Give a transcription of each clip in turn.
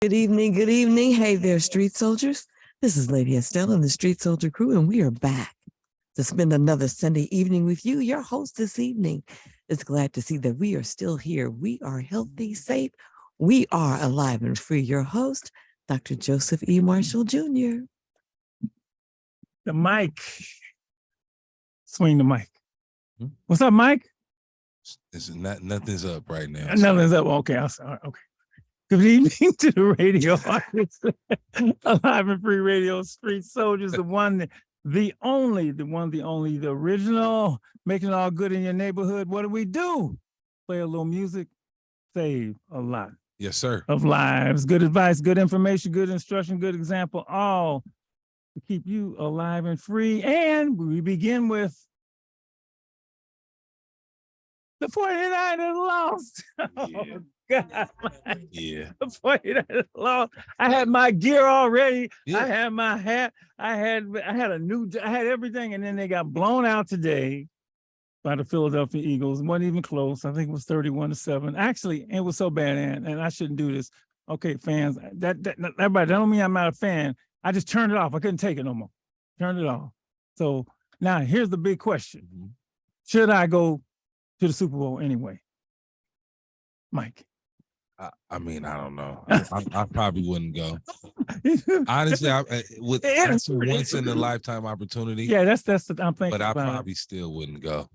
Good evening. Good evening. Hey there, street soldiers. This is Lady Estelle and the Street Soldier Crew, and we are back to spend another Sunday evening with you. Your host this evening is glad to see that we are still here. We are healthy, safe. We are alive and free. Your host, Dr. Joseph E. Marshall Jr. The mic. Swing the mic. What's up, Mike? Nothing's up right now. Nothing's up. Okay, okay. Good evening to the radio audience. Alive and free radio, Street Soldiers, the one, the only, the original, making it all good in your neighborhood. What do? Play a little music, save a lot. Yes, sir. Of lives. Good advice, good information, good instruction, good example, all to keep you alive and free. And we begin with the 49ers lost. Yeah. Oh, God. Yeah. The 49ers lost. I had my gear already. Yeah. I had my hat. I had everything. And then they got blown out today by the Philadelphia Eagles. It wasn't even close. I think it was 31-7. Actually, it was so bad, and I shouldn't do this. Okay, fans, everybody, that don't mean I'm not a fan. I just turned it off. I couldn't take it no more. Turned it off. So now here's the big question. Mm-hmm. Should I go to the Super Bowl anyway? Mike. I mean, I don't know. I probably wouldn't go. Honestly, that's a once in a lifetime opportunity. Yeah, that's the I'm thinking. But I about probably still wouldn't go.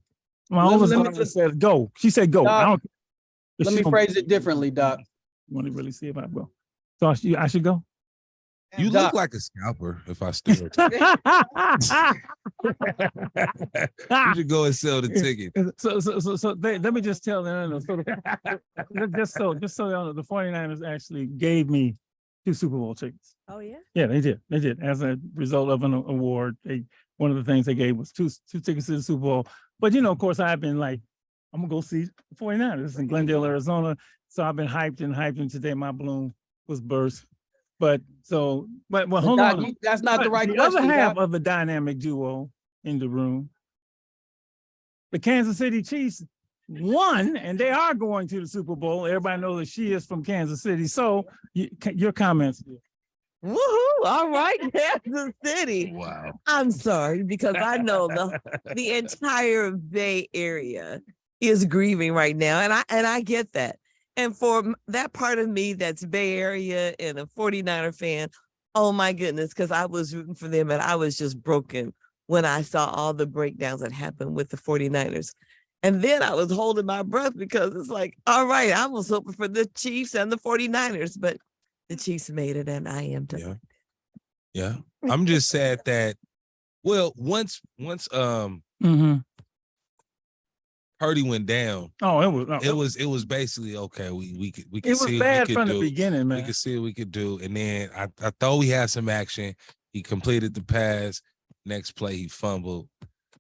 My oldest daughter said go. She said go. Doc, I don't. let me phrase it differently, Doc. You want to really see if I will? So I should go. You Doc, look like a scalper if I still you should go and sell the ticket. So let me just tell them. Just so you know, the 49ers actually gave me 2 Super Bowl tickets. Oh, yeah? Yeah, they did. They did. As a result of an award, one of the things they gave was two tickets to the Super Bowl. But, you know, of course, I've been like, I'm going to go see the 49ers in Glendale, Arizona. So I've been hyped, and today my balloon was burst. But hold Doc, on. that's not the right the question. other half Doc. of the dynamic duo in the room, the Kansas City Chiefs won, and they are going to the Super Bowl. Everybody knows that she is from Kansas City. So your comments. Woohoo! All right, Kansas City. Wow. I'm sorry, because I know the entire Bay Area is grieving right now, and I get that. And for that part of me that's Bay Area and a 49er fan, oh my goodness, because I was rooting for them and I was just broken when I saw all the breakdowns that happened with the 49ers. And then I was holding my breath because it's like, all right, I was hoping for the Chiefs and the 49ers, but the Chiefs made it and I am delighted. Yeah. I'm just sad that, well, once Purdy went down. Oh, it was basically okay. We could it was see bad what we could from do. the beginning, man. We could see what we could do, and then I thought we had some action. He completed the pass. Next play, he fumbled,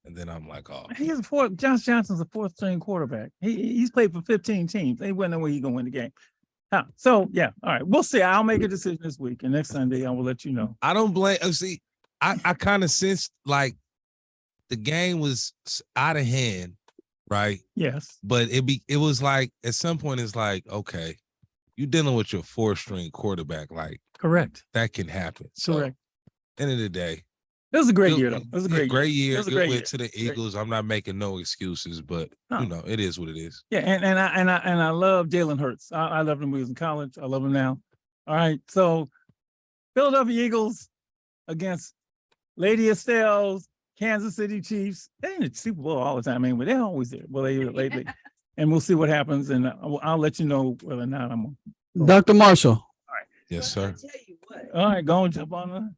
and then I'm like, oh. He's Josh Johnson's a 4th string quarterback. He's played for 15 teams. They wouldn't know where he's gonna win the game. So yeah, all right. We'll see. I'll make a decision this week, and next Sunday I will let you know. I don't blame. See, I kind of sensed like the game was out of hand. Right. Yes. But it was like at some point it's like, okay, you're dealing with your 4th string quarterback. Like, correct. That can happen. So correct. End of the day. It was a great year, though. It was a great year. It was a Good great win year. to the Eagles. I'm not making no excuses, but you know, it is what it is. Yeah, and I love Jalen Hurts. I loved him when he was in college. I love him now. All right. So Philadelphia Eagles against Lady Estelle's Kansas City Chiefs. They're in the Super Bowl all the time, I mean, but they're always there. Well, they lately. And we'll see what happens, and I'll let you know whether or not I'm on. Dr. Marshall. All right. Yes, sir. All right, go and jump on that.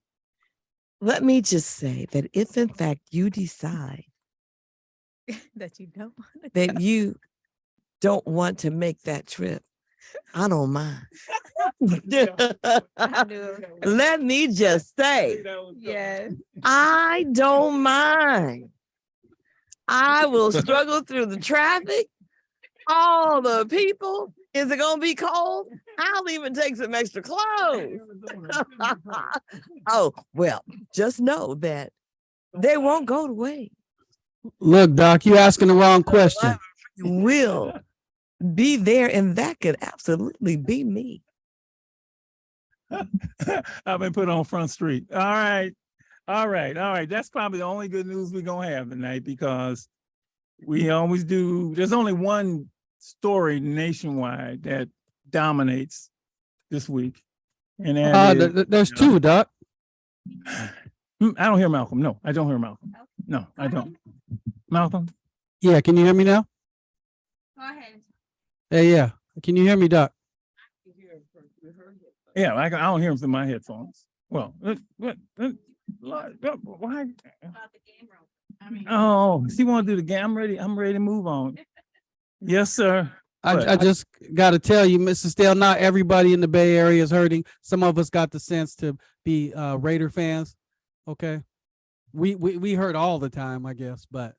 Let me just say that if in fact you decide that you don't want to that you don't want to make that trip, I don't mind. Let me just say, yes. I don't mind. I will struggle through the traffic, all the people. Is it gonna be cold? I'll even take some extra clothes. Oh, well, just know that they won't go away. Look, Doc, you asking the wrong question. Will be there, and that could absolutely be me. I've been put on Front Street. All right. All right. All right. That's probably the only good news we're going to have tonight because we always do. There's only one story nationwide that dominates this week. And that is, There's two, Doc. I don't hear Malcolm. No, I don't hear Malcolm. No, I don't. Malcolm? Yeah, can you hear me now? Go ahead. Hey, yeah. Can you hear me, Doc? Yeah, I don't hear him through my headphones. Well, why? About the game room. I mean. Oh, he want to do the game. I'm ready to move on. Yes, sir. I just got to tell you, Mrs. Stale, not everybody in the Bay Area is hurting. Some of us got the sense to be Raider fans. Okay. We hurt all the time, I guess, but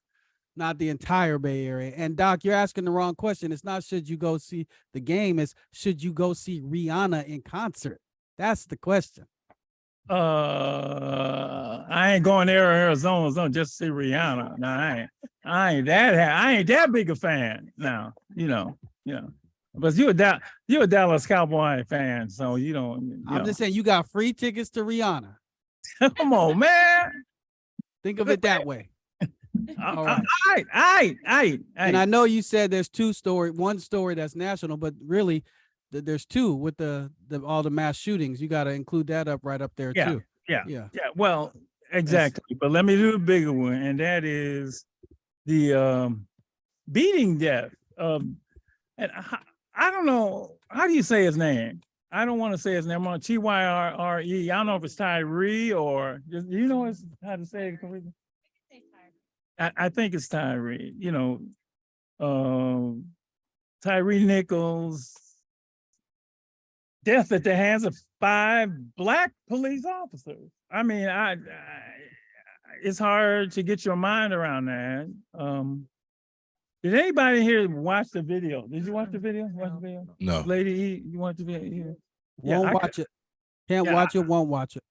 not the entire Bay Area. And Doc, you're asking the wrong question. It's not should you go see the game, it's should you go see Rihanna in concert? That's the question. I ain't going there in Arizona just to see Rihanna. No, I ain't that big a fan. Now, you know. But you're a Dallas Cowboy fan, so you don't. I'm just saying you got free tickets to Rihanna. Come on, man. Think of it that way. All right. And I know you said there's one story that's national, but really there's two with the all the mass shootings. You got to include that right up there too. Yeah. Well, exactly. But let me do the bigger one, and that is the beating death of, and I don't know, how do you say his name? I don't want to say his name. I'm on Tyre. I don't know if it's Tyree or just, how to say it correctly. I think it's Tyree. Tyree Nichols' death at the hands of 5 Black police officers. I mean, it's hard to get your mind around that. Did anybody here watch the video? Did you watch the video? No. Lady E, you watch the video? Won't watch it. Can't watch it, won't watch it.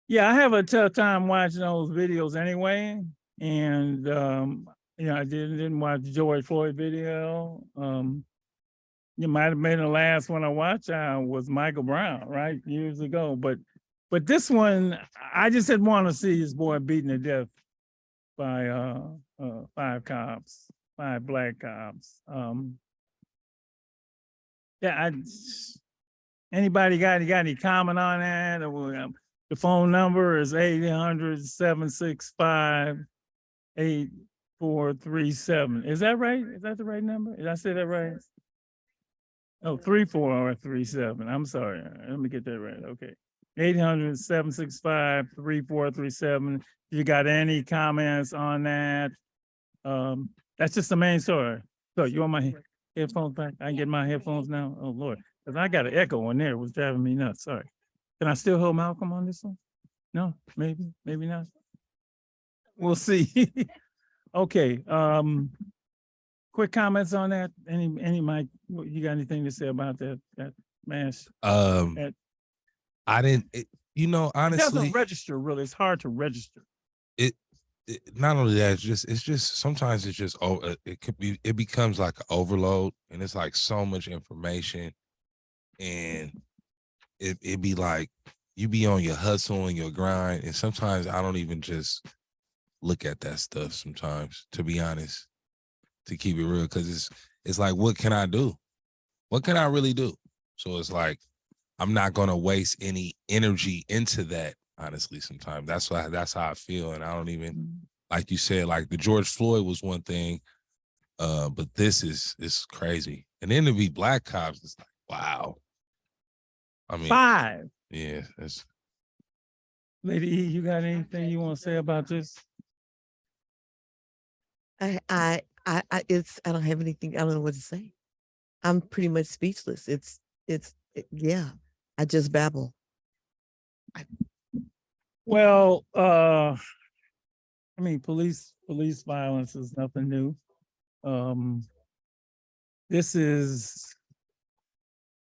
Yeah, I have a tough time watching those videos anyway. And I didn't watch the George Floyd video. You might have been the last one I watched was Michael Brown, right? Years ago. But this one, I just didn't want to see his boy beaten to death by 5 cops, 5 Black cops. Anybody got any comment on that? The phone number is 800-765-8437. Is that right? Is that the right number? Did I say that right? Oh, 3437. I'm sorry. Let me get that right. Okay. 800-765-3437. You got any comments on that? That's just the main story. So you want my headphones back? I can get my headphones now? Oh Lord. Because I got an echo on there. It was driving me nuts. Sorry. Can I still hold Malcolm on this one? No, maybe not. We'll see. Okay. Quick comments on that. Any Mike, you got anything to say about that mass? I didn't. Honestly, it doesn't register really. It's hard to register. It not only that, it's just sometimes it's just it becomes like an overload, and it's like so much information, and it be like you be on your hustle and your grind, and sometimes I don't even just look at that stuff sometimes, to be honest, to keep it real, because it's like, what can I do? What can I really do? So it's like I'm not gonna waste any energy into that, honestly. Sometimes that's how I feel, and I don't even, like you said, like the George Floyd was one thing, but this is crazy, and then to be Black cops, it's like, wow. I mean, 5. Yeah. That's... Lady E, you got anything you want to say about this? I don't have anything. I don't know what to say. I'm pretty much speechless. Yeah. I just babble. Well, I mean, police violence is nothing new. This is,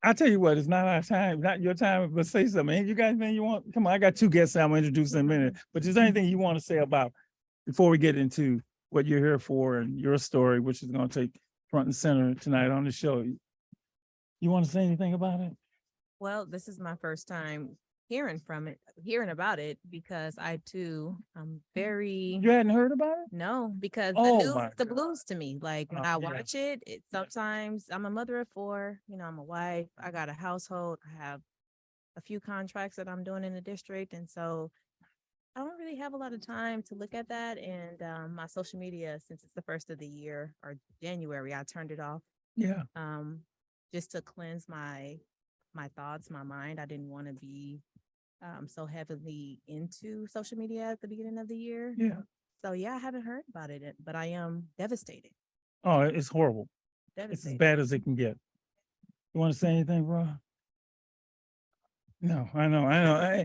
I'll tell you what, it's not our time, not your time, but say something. You got anything you want? Come on, I got 2 guests I'm going to introduce in a minute. But is there anything you want to say about, before we get into what you're here for and your story, which is going to take front and center tonight on the show? You want to say anything about it? Well, this is my first time hearing about it, because I too, I'm very, You hadn't heard about it? no, because Oh the news my is the blues to me. Like when Oh, I yeah. watch it, sometimes I'm a mother of four, I'm a wife, I got a household, I have a few contracts that I'm doing in the district. And so I don't really have a lot of time to look at that. And my social media, since it's the first of the year or January, I turned it off Yeah. just to cleanse my thoughts, my mind. I didn't want to be so heavily into social media at the beginning of the year. Yeah. So yeah, I haven't heard about it, but I am devastated. Oh, it's horrible. It's as Devastated. bad as it can get. You want to say anything, bro? No, I know.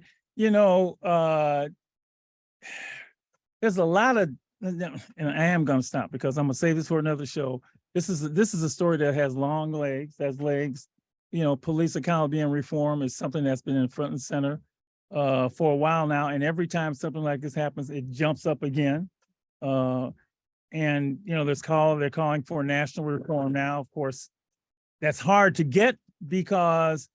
There's a lot of, and I am going to stop because I'm going to save this for another show. This is a story that has long legs, has legs. Police accountability and reform is something that's been in front and center for a while now. And every time something like this happens, it jumps up again. And they're calling for national reform now. Of course, that's hard to get because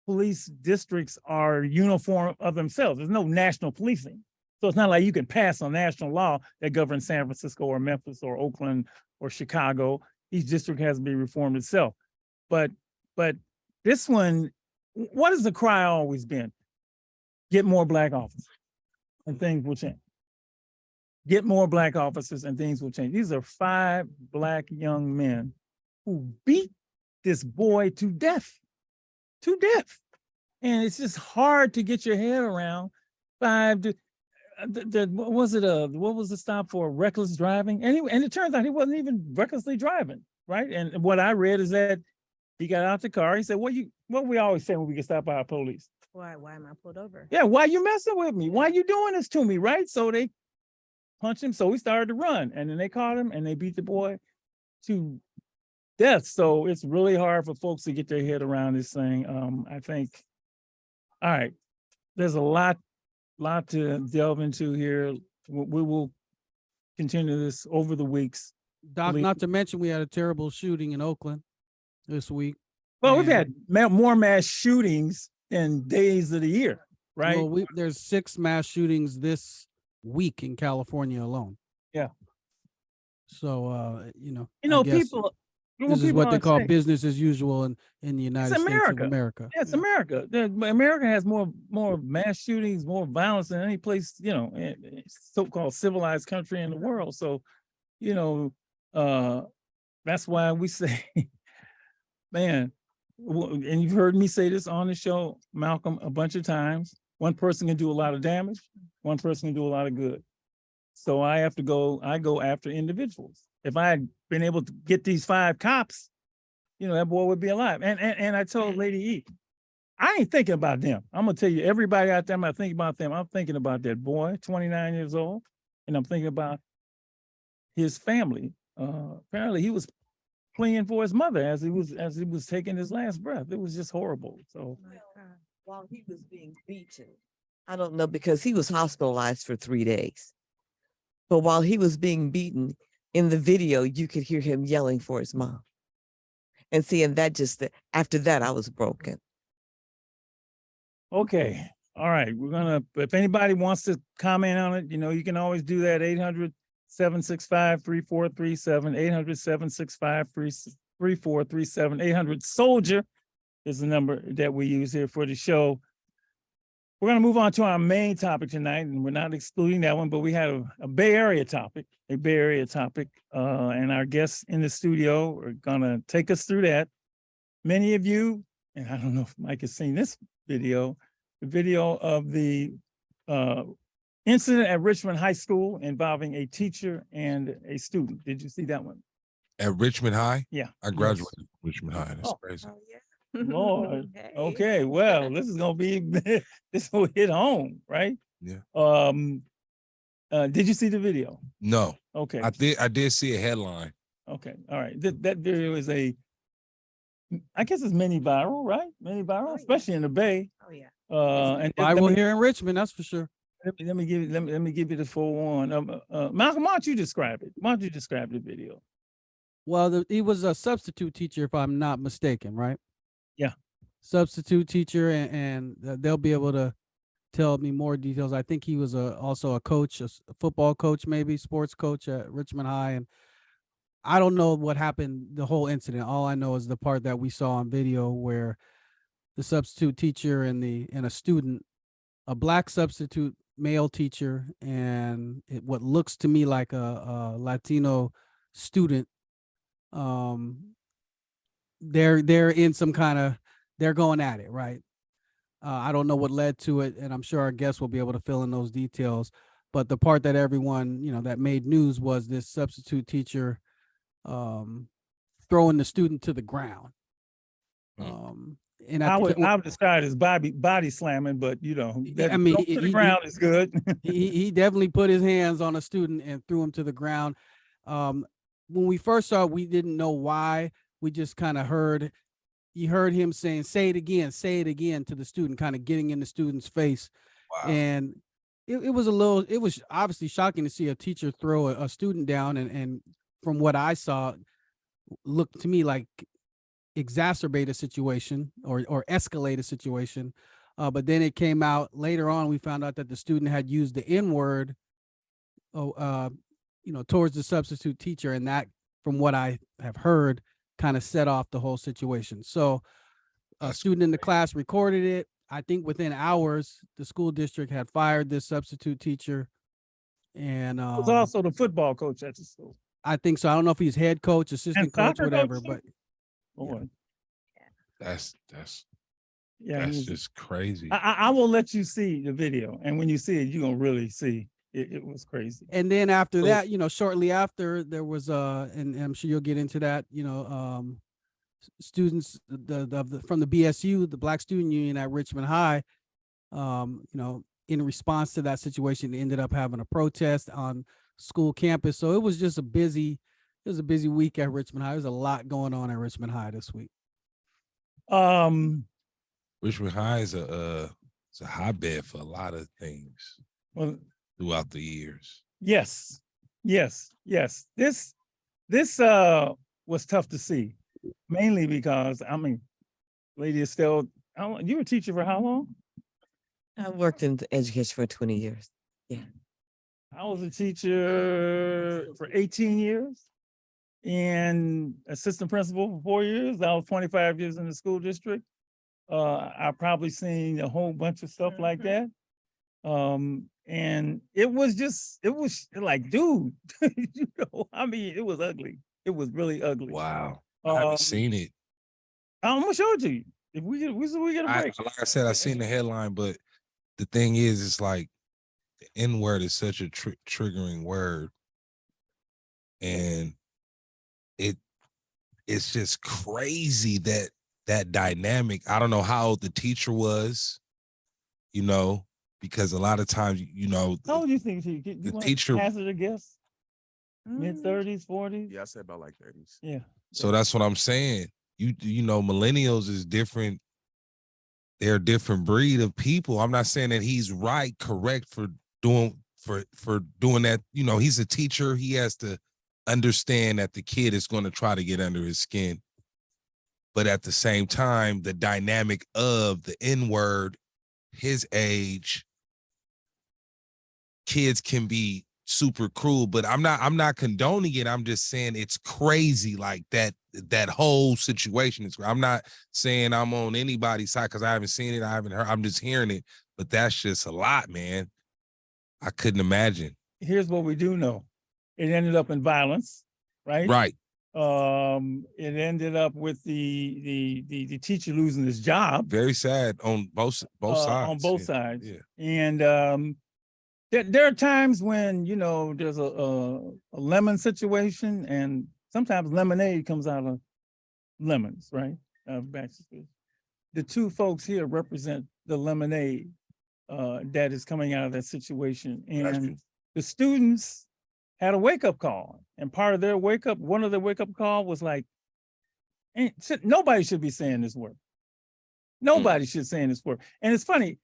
police districts are uniform of themselves. There's no national policing. So it's not like you can pass a national law that governs San Francisco or Memphis or Oakland or Chicago. Each district has to be reformed itself. But this one, what has the cry always been? Get more Black officers and things will change. Get more Black officers and things will change. These are 5 Black young men who beat this boy to death. And it's just hard to get your head around 5. What was the stop for? Reckless driving. And it turns out he wasn't even recklessly driving, right? And what I read is that he got out the car. He said, what we always say when we get stopped by our police. Why am I pulled over? Yeah, why you messing with me? Why you doing this to me, right? So they punched him, so he started to run. And then they caught him and they beat the boy to death. So it's really hard for folks to get their head around this thing. I think, all right, there's a lot to delve into here. We will continue this over the weeks. Doc, not to mention we had a terrible shooting in Oakland this week. Well, we've had more mass shootings than days of the year, right? Well, there's 6 mass shootings this week in California alone. Yeah. So, I guess people. This is what they call business as usual in the United States of America. Yeah, it's America. America has more mass shootings, more violence than any place, so-called civilized country in the world. So, that's why we say, man, and you've heard me say this on the show, Malcolm, a bunch of times. One person can do a lot of damage. One person can do a lot of good. So I go after individuals. If I had been able to get these 5 cops, that boy would be alive. And I told Lady E, I ain't thinking about them. I'm gonna tell you, everybody out there, I'm not thinking about them. I'm thinking about that boy, 29 years old, and I'm thinking about his family. Apparently he was pleading for his mother as he was taking his last breath. It was just horrible. So While he was being beaten, I don't know, because he was hospitalized for 3 days. But while he was being beaten, in the video, you could hear him yelling for his mom. And seeing that, after that, I was broken. okay. All right. If anybody wants to comment on it, you can always do that. 800-765-3437, 800-765-3437, 800-SOLDIER is the number that we use here for the show. We're going to move on to our main topic tonight, and we're not excluding that one, but we had a Bay Area topic, and our guests in the studio are going to take us through that. Many of you, and I don't know if Mike has seen this video, the video of the incident at Richmond High School involving a teacher and a student. Did you see that one? At Richmond High? Yeah. I graduated from Richmond High. That's crazy. Oh, yeah. Lord. Hey. Okay, well, this will hit home, right? Yeah. Did you see the video? No. Okay. I did see a headline. Okay. All right. That video is I guess it's mini viral, right? Mini viral, Oh, yeah. especially in the Bay. Oh yeah. And Viral here in Richmond, that's for sure. let me give you the full one. Malcolm, why don't you describe it? Why don't you describe the video? Well, he was a substitute teacher, if I'm not mistaken, right? Yeah. substitute teacher, and they'll be able to tell me more details. I think he was also a coach, a football coach, maybe sports coach at Richmond High. And I don't know what happened, the whole incident. All I know is the part that we saw on video where the substitute teacher and a student, a black substitute male teacher, and what looks to me like a Latino student, they're in some kind of, they're going at it, right? I don't know what led to it, and I'm sure our guests will be able to fill in those details. But the part that everyone, that made news was this substitute teacher throwing the student to the ground. And I would describe it as body slamming, but I mean, to the ground is good. he definitely put his hands on a student and threw him to the ground. When we first saw it, we didn't know why. We just kind of heard him saying, say it again to the student, kind of getting in the student's face. Wow. And it was obviously shocking to see a teacher throw a student down, and from what I saw, looked to me like exacerbate a situation or escalate a situation. But then it came out later on, we found out that the student had used the N-word, towards the substitute teacher. And that, from what I have heard, kind of set off the whole situation. So a student in the class recorded it. I think within hours, the school district had fired this substitute teacher. And He was also the football coach at the school. I think so. I don't know if he's head coach, assistant coach, whatever, but Boy. That's Yeah, just crazy. I will let you see the video, and when you see it, you're gonna really see it was crazy. And then after that, shortly after, there was and I'm sure you'll get into that, students from the BSU, the Black Student Union at Richmond High, in response to that situation, ended up having a protest on school campus. So it was just a busy week at Richmond High. There's a lot going on at Richmond High this week. Richmond High is it's a hotbed for a lot of things throughout the years. Yes. This was tough to see, mainly because Lady Estelle, you were a teacher for how long? I worked in education for 20 years. Yeah. I was a teacher for 18 years and assistant principal for 4 years. I was 25 years in the school district. I've probably seen a whole bunch of stuff like that. And it was like, dude, it was ugly. It was really ugly. Wow. I haven't seen it. I'm gonna show it to you. If we get a break. Like I said, I seen the headline, but the thing is, it's like the N-word is such a triggering word. And it's just crazy that dynamic. I don't know how old the teacher was, because a lot of times, How old do you think the teacher hazard a guess? Mid-30s, 40s? Yeah, I said about like 30s. Yeah. So that's what I'm saying. Millennials is different. They're a different breed of people. I'm not saying that he's correct for doing that. He's a teacher. He has to understand that the kid is going to try to get under his skin. But at the same time, the dynamic of the N-word, his age, kids can be super cruel, but I'm not condoning it. I'm just saying it's crazy, like that whole situation is. I'm not saying I'm on anybody's side because I haven't seen it, I haven't heard, I'm just hearing it, but that's just a lot, man. I couldn't imagine. Here's what we do know. It ended up in violence, right? Right. It ended up with the teacher losing his job. Very sad on both sides. On both sides. Yeah. And there are times when there's a lemon situation, and sometimes lemonade comes out of lemons, right? The two folks here represent the lemonade that is coming out of that situation, and the students had a wake-up call, and part of their one of their wake-up call was like, nobody should be saying this word. Nobody should say this word. And it's funny,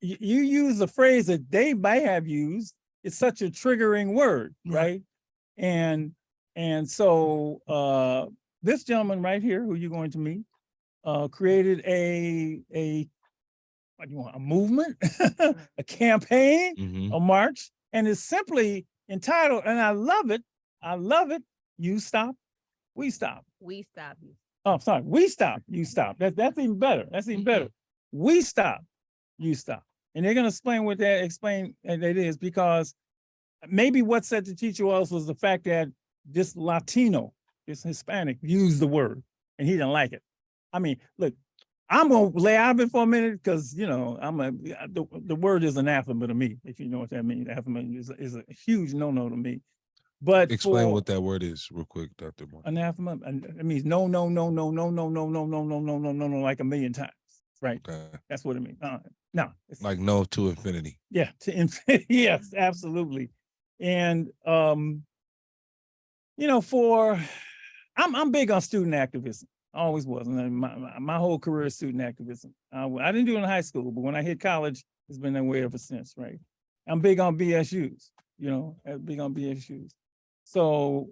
you use a phrase that they might have used. It's such a triggering word, right? And so this gentleman right here, who you're going to meet, created a what do you want, a movement, a campaign, Mhm. a march, and it's simply entitled, and I love it. You stop, we stop. We stop you. Oh, sorry. We stop, you stop. That's even better. That's even better. We stop, you stop. And they're gonna explain what that is, because maybe what set the teacher was the fact that this Latino, this Hispanic used the word and he didn't like it. I mean, look, I'm gonna lay out of it for a minute because the word is anathema to me, if you know what that means. Anathema is a huge no-no to me. But Explain what that word is real quick, Dr. Moore. anathema, and it means no, like a million times. Right. Okay. That's what it means. No, it's Like no to infinity. yeah, to infinity. Yes, absolutely. And I'm big on student activism. I always was. And my whole career is student activism. I didn't do it in high school, but when I hit college, it's been that way ever since, right? I'm big on BSUs, big on BSUs. So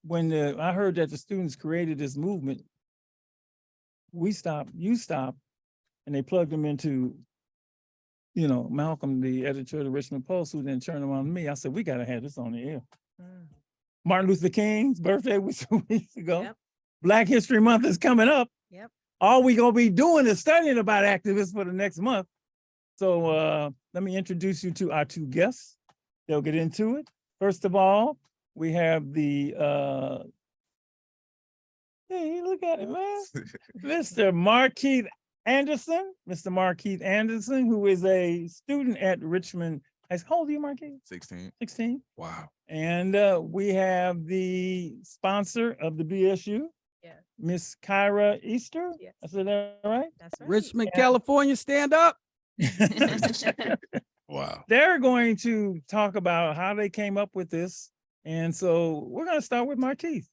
when I heard that the students created this movement, we stop, you stop, and they plugged them into, Malcolm, the editor of the Richmond Post, who then turned around to me. I said, we got to have this on the air. Martin Luther King's birthday was 2 weeks ago. Yep. Black History Month is coming up. Yep. All we gonna be doing is studying about activists for the next month. So let me introduce you to our two guests. They'll get into it. First of all, we have the hey, look at it, man. Mr. Markeith Anderson. Mr. Markeith Anderson, who is a student at Richmond High School. How old are you, Markeith? 16. 16. Wow. And we have the sponsor of the BSU, Yeah. Miss Kiraa Easter. Yes. I said that right? That's right. Richmond, Yeah. California, stand up. Wow. They're going to talk about how they came up with this. And so we're going to start with Markeith.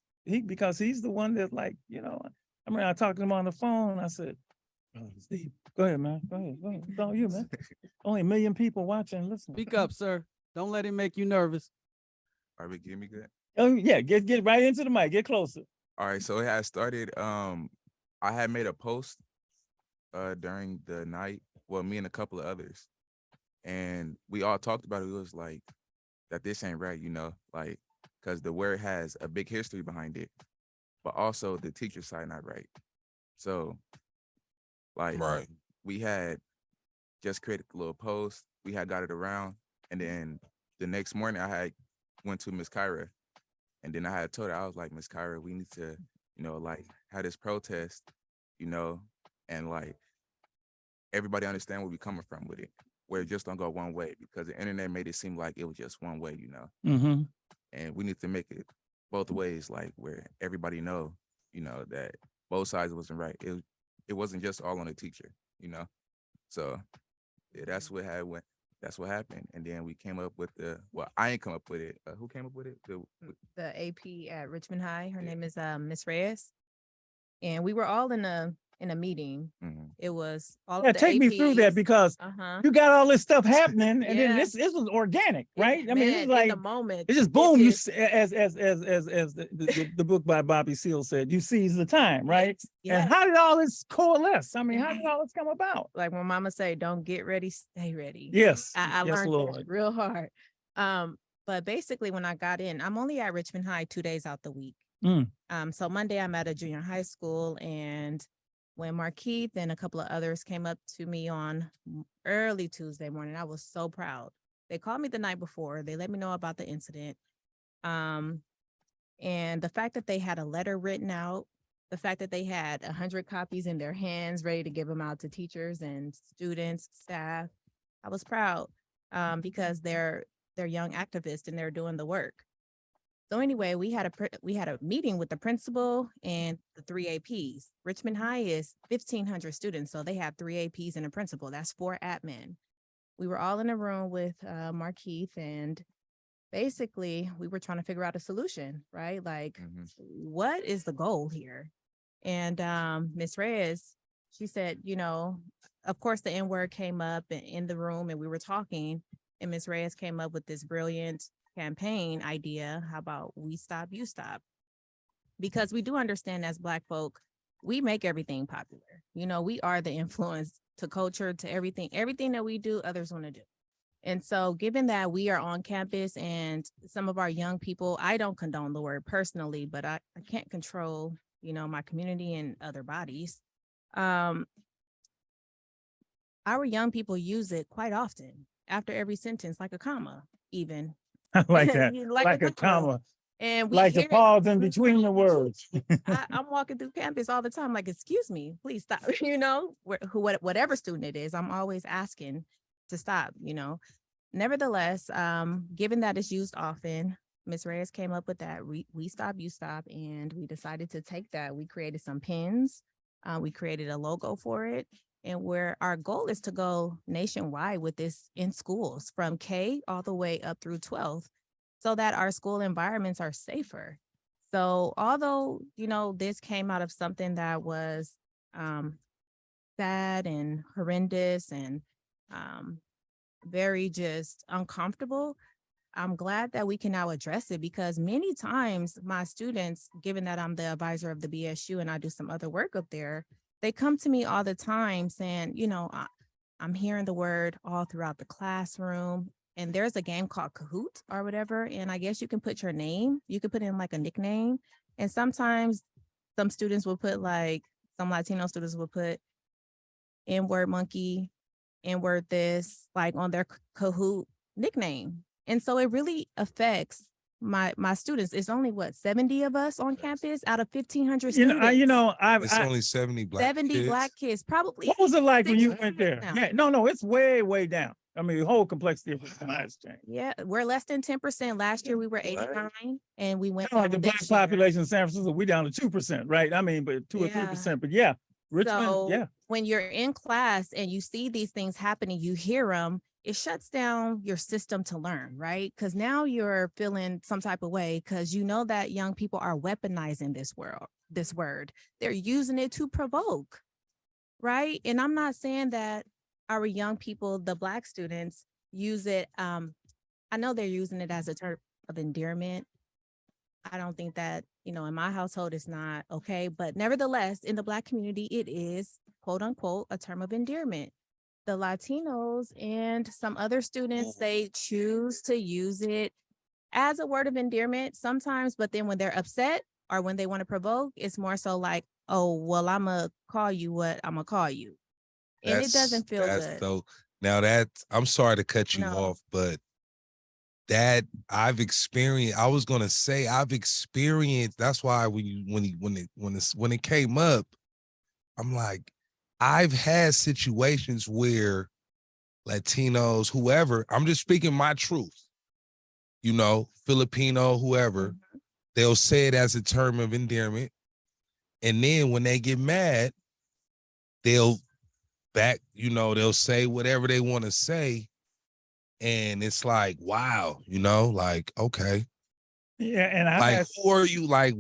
Because he's the one that, I mean, I talked to him on the phone. I said, "Brother Steve, go ahead, man. Go ahead. It's all you, man. Only 1 million people watching and listening." Speak up, sir. Don't let him make you nervous. Are we getting me good? Oh, yeah, get right into the mic. Get closer. All right, so it had started. I had made a post during the night. Well, me and a couple of others, and we all talked about it. It was like that this ain't right, because the word has a big history behind it, but also the teacher side not right. So, Right. we had just created a little post. We had got it around, and then the next morning I had went to Miss Kiraa, and then I had told her, I was like, Miss Kiraa, we need to, have this protest, and everybody understand where we coming from with it, where it just don't go one way, because the internet made it seem like it was just one way, Mm-hmm. and we need to make it both ways, where everybody know, that both sides wasn't right. It wasn't just all on the teacher, So yeah, that's what happened. That's what happened. And then we came up with I ain't come up with it. Who came up with it? The AP at Richmond High. Her Yeah. name is Miss Reyes. And we were all in a meeting. Mhm. It was all Yeah, of the take me through that, APs. because Uh-huh. you got all this stuff happening, and then Yeah. this was organic, right? I mean, it's Man, like in the moment. it's just it boom. You just- as the book by Bobby Seale said, you seize the time, right? Yes. And how did all this coalesce? I mean, how did all this come about? Like when mama say, don't get ready, stay ready. Yes, I yes, learned Lord. that real hard. But basically when I got in, I'm only at Richmond High 2 days out the week. Mm. So Monday I'm at a junior high school, and when Markeith and a couple of others came up to me on early Tuesday morning, I was so proud. They called me the night before. They let me know about the incident. And the fact that they had a letter written out, the fact that they had 100 copies in their hands ready to give them out to teachers and students, staff, I was proud because they're young activists and they're doing the work. So anyway, we had a meeting with the principal and the 3 APs. Richmond High is 1,500 students, so they have 3 APs and a principal. That's 4 admin. We were all in a room with Markeith, and basically we were trying to figure out a solution, right? Like, what is the goal here? And Miss Reyes, she said, of course the N-word came up in the room, and we were talking, and Miss Reyes came up with this brilliant campaign idea. How about we stop, you stop? Because we do understand as Black folk, we make everything popular. You know, we are the influence to culture, to everything that we do, others want to do. And so given that we are on campus and some of our young people, I don't condone the word personally, but I can't control, you know, my community and other bodies. Our young people use it quite often after every sentence, like a comma, even. I like that. Like a comma. And we Like hear a it. pause in between the words. I'm walking through campus all the time, like, excuse me, please stop. You know, whatever student it is, I'm always asking to stop, you know. Nevertheless, given that it's used often, Ms. Reyes came up with that we stop, you stop, and we decided to take that. We created some pins. We created a logo for it. And where our goal is to go nationwide with this in schools from K all the way up through 12th, so that our school environments are safer. So although, you know, this came out of something that was sad and horrendous and very just uncomfortable, I'm glad that we can now address it, because many times my students, given that I'm the advisor of the BSU and I do some other work up there, they come to me all the time saying, you know, I'm hearing the word all throughout the classroom. And there's a game called Kahoot or whatever. And I guess you can put your name, you could put in like a nickname. And sometimes some students will put, like, some Latino students will put N-word monkey, N-word this, like on their Kahoot nickname. And so it really affects my students. It's only 70 of us on campus out of 1,500 students. It's only 70 black 70 kids. black kids, probably. What was it like when you went 600 there? now. Yeah, no, it's way down. I mean, the whole complexity of the has changed. Yeah, we're less than 10%. Last year we were 89, and we went Kind of like the down black this year. population in San Francisco, we down to 2%, right? I mean, but 2 or 3%. But yeah, Richmond, So yeah. when you're in class and you see these things happening, you hear them, it shuts down your system to learn, right? Because now you're feeling some type of way because you know that young people are weaponizing this word. They're using it to provoke, right? And I'm not saying that our young people, the Black students, use it. I know they're using it as a term of endearment. I don't think that, you know, in my household it's not okay, but nevertheless, in the Black community, it is, quote unquote, a term of endearment. The Latinos and some other students, they choose to use it as a word of endearment sometimes, but then when they're upset or when they want to provoke, it's more so like, oh, well, I'm gonna call you what I'm gonna call you. And it doesn't feel good. So now I'm sorry to cut you off, but that I've experienced, that's why when it came up, I'm like, I've had situations where Latinos, whoever, I'm just speaking my truth, you know, Filipino, whoever, they'll say it as a term of endearment. And then when they get mad, they'll say whatever they want to say. And it's like, wow, you know, like, okay. Yeah, and who are you? Like,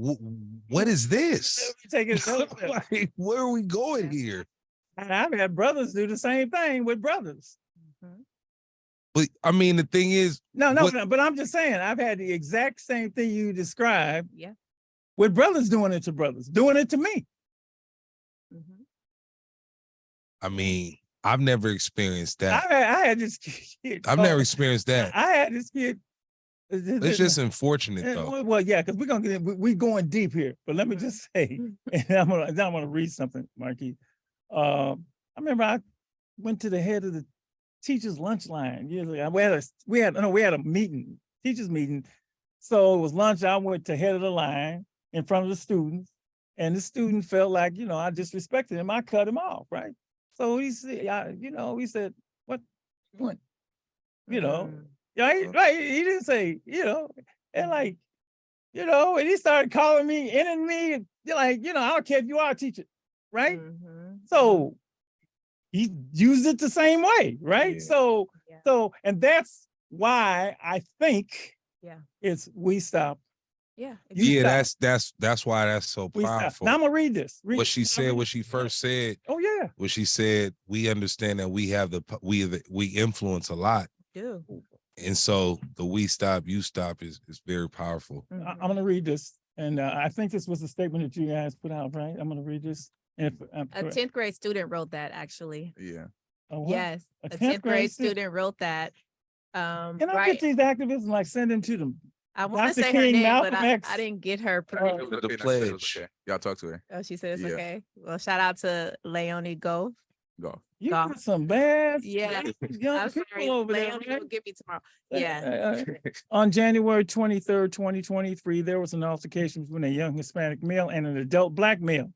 what is this? Like, where are we going here? And I've had brothers do the same thing with brothers. But I mean, the thing is, but I'm just saying, I've had the exact same thing you described. Yeah. With brothers doing it to brothers, doing it to me. I mean, I've never experienced that. I had this kid. I've never experienced that. I had this kid. It's just unfortunate, though. Well, yeah, because we're gonna get we going deep here. But let me just say, and I'm gonna read something, Markeith. I remember I went to the head of the teachers' lunch line. We had a meeting, teachers meeting. So it was lunch. I went to head of the line in front of the students, and the student felt like, you know, I disrespected him. I cut him off, right? So he said, he said, what? You know, right? He didn't say, you know, and like, you know, and he started calling me, ending me, like, you know, I don't care if you are a teacher, right? So he used it the same way, right? Yeah. So, and that's why I think it's we stop. Yeah. That's why that's so powerful. Now I'm gonna read this. What she said, what she first said. Oh yeah. What she said, we understand that we influence a lot. Do. And so the we stop, you stop is very powerful. I'm gonna read this And I think this was a statement that you guys put out, right? I'm going to read this. If I'm A correct. 10th grade student wrote that actually. Yeah. A what? Yes, A a 10th 10th grade grade student wrote that. Can I Right. get these activists and like send them to them? I want to Dr. say her King, name, but Malcolm X. I didn't get her. The Okay, and I said it was pledge. okay. Y'all talk to her. Oh, she said it's Yeah. okay. Well, shout out to Leonie Go. Go. You Golf. got some bad Yeah. young I'm people sorry, over there, Leonie right? will get me tomorrow. Yeah. On January 23rd, 2023, there was an altercation between a young Hispanic male and an adult Black male.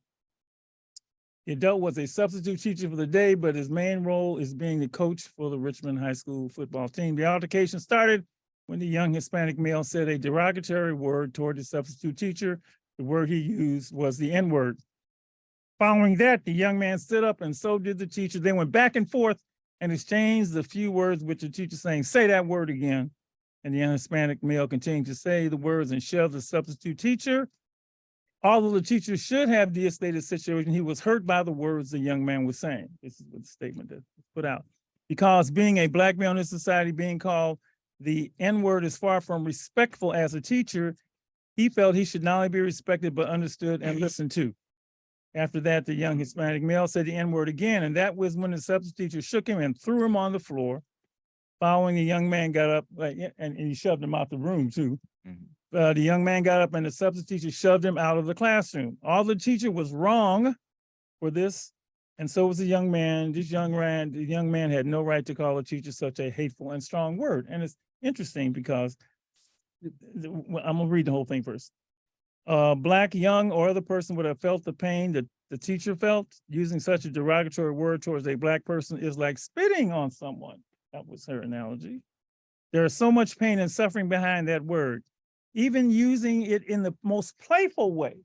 The adult was a substitute teacher for the day, but his main role is being the coach for the Richmond High School football team. The altercation started when the young Hispanic male said a derogatory word toward the substitute teacher. The word he used was the N-word. Following that, the young man stood up and so did the teacher. They went back and forth and exchanged a few words with the teacher saying, say that word again. And the young Hispanic male continued to say the words and shoved the substitute teacher. Although the teacher should have de-escalated the situation, he was hurt by the words the young man was saying. This is what the statement that was put out. Because being a Black male in this society, being called the N-word is far from respectful as a teacher, he felt he should not only be respected, but understood and listened to. After that, the young Hispanic male said the N-word again, and that was when the substitute teacher shook him and threw him on the floor. Following, the young man got up and he shoved him out the room too. Mhm. The young man got up and the substitute teacher shoved him out of the classroom. All the teacher was wrong for this, and so was the young man. The young man had no right to call a teacher such a hateful and strong word. And it's interesting because I'm gonna read the whole thing first. Black, young, or other person would have felt the pain that the teacher felt. Using such a derogatory word towards a Black person is like spitting on someone. That was her analogy. There is so much pain and suffering behind that word. Even using it in the most playful way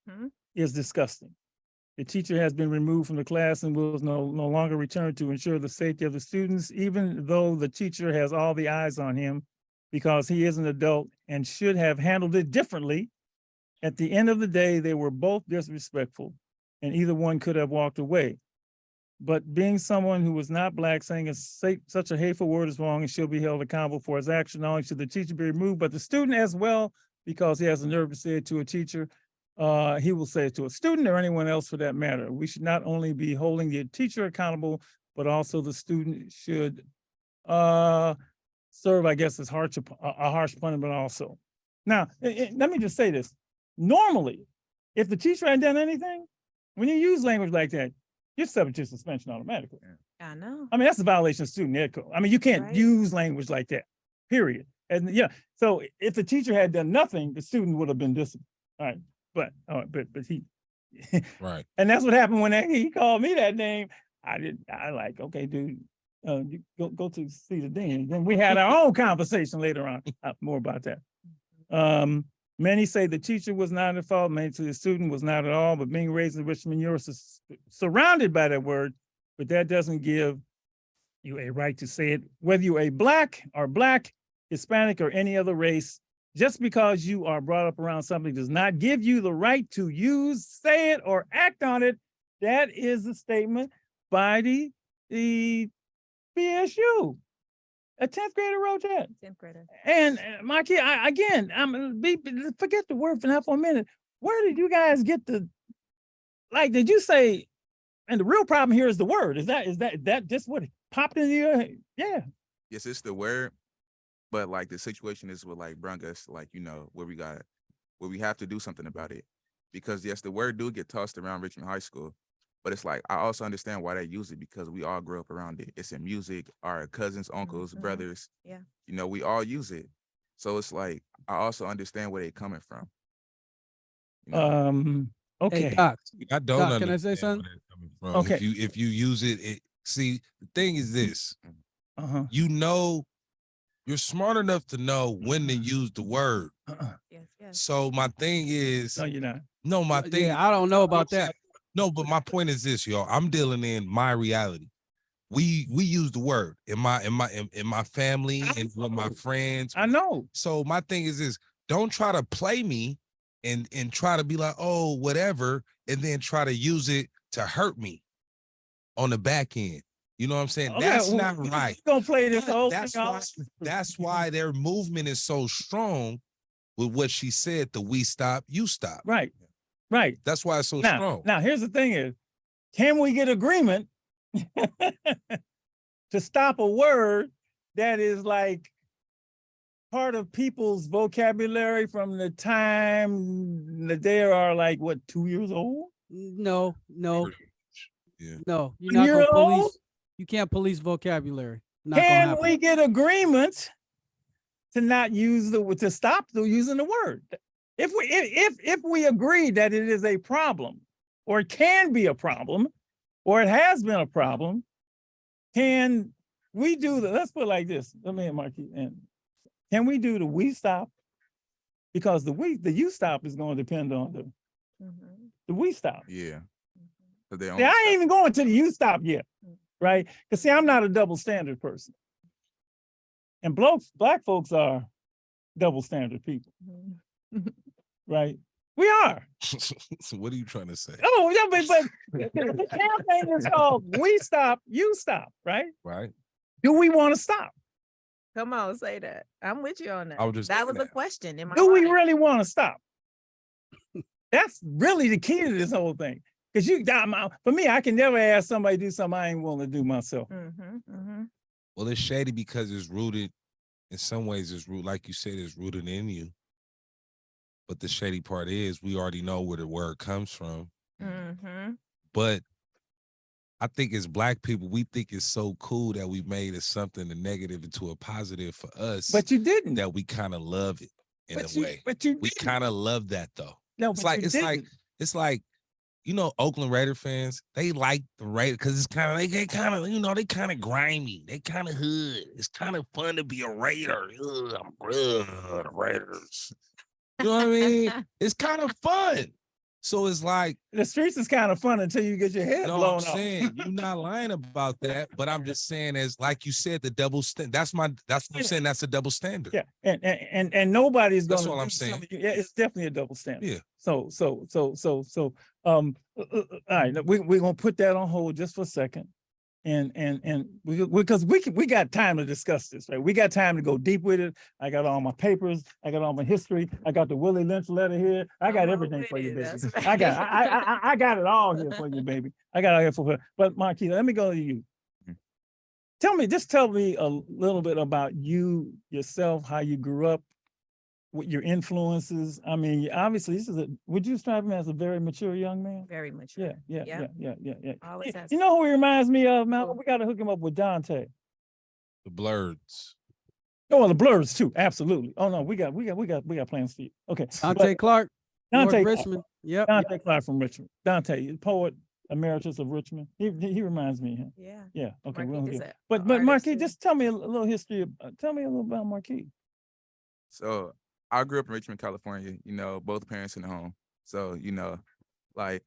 Mhm. is disgusting. The teacher has been removed from the class and will no longer return to ensure the safety of the students, even though the teacher has all the eyes on him because he is an adult and should have handled it differently. At the end of the day, they were both disrespectful and either one could have walked away. But being someone who was not Black, saying such a hateful word is wrong and should be held accountable for his action. Not only should the teacher be removed, but the student as well, because he has the nerve to say it to a teacher. He will say it to a student or anyone else for that matter. We should not only be holding the teacher accountable, but also the student should serve, I guess, as a harsh punishment also. Now, let me just say this. Normally, if the teacher hadn't done anything, when you use language like that, you're subject to suspension automatically. I know. I mean, that's a violation of student ed code. I mean, you can't Right. use language like that, period. And yeah, so if the teacher had done nothing, the student would have been disciplined. All right, but he, Right. and that's what happened when he called me that name. I like, okay, dude, you go to see the dean. Then we had our own conversation later on, more about that. Many say the teacher was not at fault, many say the student was not at all, but being raised in Richmond, you're surrounded by that word, but that doesn't give you a right to say it, whether you're a Black, Hispanic, or any other race. Just because you are brought up around something does not give you the right to use, say it, or act on it. That is a statement by the BSU. A 10th grader wrote that. 10th grader. And my kid, forget the word for that for a minute. Where did you guys get did you say, and the real problem here is the word. Is that just what popped in your head? Yeah. Yes, it's the word, but like the situation is what like brung us, like, where we have to do something about it. Because yes, the word do get tossed around Richmond High School, but it's like, I also understand why they use it because we all grew up around it. It's in music, our cousins, uncles, Mhm. brothers. Yeah. We all use it. So it's like, I also understand where they're coming from. Okay. Hey, Doc, I don't Doc, can I understand say where something? they're coming from. Okay. If you use it, see, the thing is this, Uh-huh. you're smart enough to know when to use the word. Yes, yes. So my thing is, No, you're not. no, my thing. Yeah, I don't know about that. No, but my point is this, y'all. I'm dealing in my reality. We use the word in my family and with my friends. I know. So my thing is this: don't try to play me and try to be like, oh, whatever, and then try to use it to hurt me on the back end. You know what I'm saying? Okay, That's well, not we're right. gonna play this whole That's thing why, off. that's why their movement is so strong, with what she said, the we stop, you stop. Right. Right. That's why it's so Now, strong. now here's the thing is, can we get agreement to stop a word that is like part of people's vocabulary from the time that they are like, what, 2 years old? No, no, Yeah. no. You're A not year gonna police. old? You can't police vocabulary. Not gonna Can happen. we get agreement to not use to stop using the word? If we agree that it is a problem, or it can be a problem, or it has been a problem, can we do let's put it like this. Let me Markeith and can we do the we stop? Because the you stop is going to depend on the we stop. Yeah. 'Cause they See, only I stop- ain't even going to the you stop yet, right? Because see, I'm not a double standard person. And black folks are double standard people, right? We are. So what are you trying to say? Oh, yeah, but the campaign is called We Stop, You Stop, right? Right? Do we want to stop? Come on, say that. I'm with you on that. I was just That was thinking a that. question. In my Do we mind. really want to stop? That's really the key to this whole thing. Because for me, I can never ask somebody to do something I ain't willing to do myself. Well, it's shady because it's rooted, in some ways, it's rooted, like you said, it's rooted in you. But the shady part is we already know where the word comes from. But I think as Black people, we think it's so cool that we made it something a negative into a positive for us. But you didn't. That we kind of love it in a way. But you We didn't. kind of love that though. No, It's but like you it's didn't. like you know, Oakland Raider fans, they like the Raiders because it's kind of they kind of, you know, they kind of grimy, they kind of hood. It's kind of fun to be a Raider. Ugh, the Raiders. You know what I mean? It's kind of fun. So it's like The streets is kind of fun until you get your head no, blown I'm off. saying you're not lying about that, but I'm just saying, as like you said, the double standard. That's what I'm saying. That's a double standard. Yeah, and nobody's going That's to. all I'm saying. Yeah, it's definitely a double standard. Yeah. So, all right, we're gonna put that on hold just for a second, and because we got time to discuss this, right? We got time to go deep with it. I got all my papers, I got all my history, I got the Willie Lynch letter here. I got everything for you, baby. I got it all here for you, baby. I got it all here for her. But Markeith, let me go to you. Tell me a little bit about you yourself, how you grew up, what your influences. I mean, obviously, would you describe him as a very mature young man? Very mature. Yeah. Always has You know who he reminds me of, Malcolm? We got to hook him up with Dante. The Blurs. Oh, well, the Blurs too. Absolutely. Oh no, we got plans for you. Okay. Dante but Clark, Dante North Richmond. Yep. Dante Clark from Richmond. Dante, poet emeritus of Richmond. He reminds me of him. Yeah. Yeah. Okay. Markeith We don't is get. a But artist, Markeith, too. just tell me a little history. Tell me a little about Markeith. So I grew up in Richmond, California, you know, both parents in the home. So, you know, like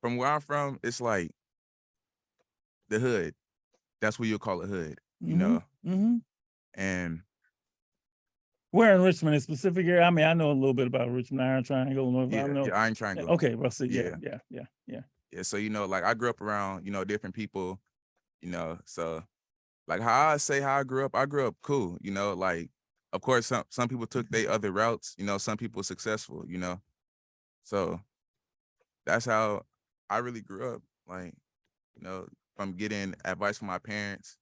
from where I'm from, it's like the hood. That's what you'll call a hood, you know. Mm-hmm. And Where in Richmond, a specific area? I mean, I know a little bit about Richmond, Iron Triangle. I know. yeah, I ain't trying to go. Okay, well, see, yeah. Yeah, so, you know, like I grew up around, you know, different people, you know, so like how I grew up cool, you know, like, of course, some people took their other routes, you know, some people successful, you know, so that's how I really grew up, like, you know, from getting advice from my parents,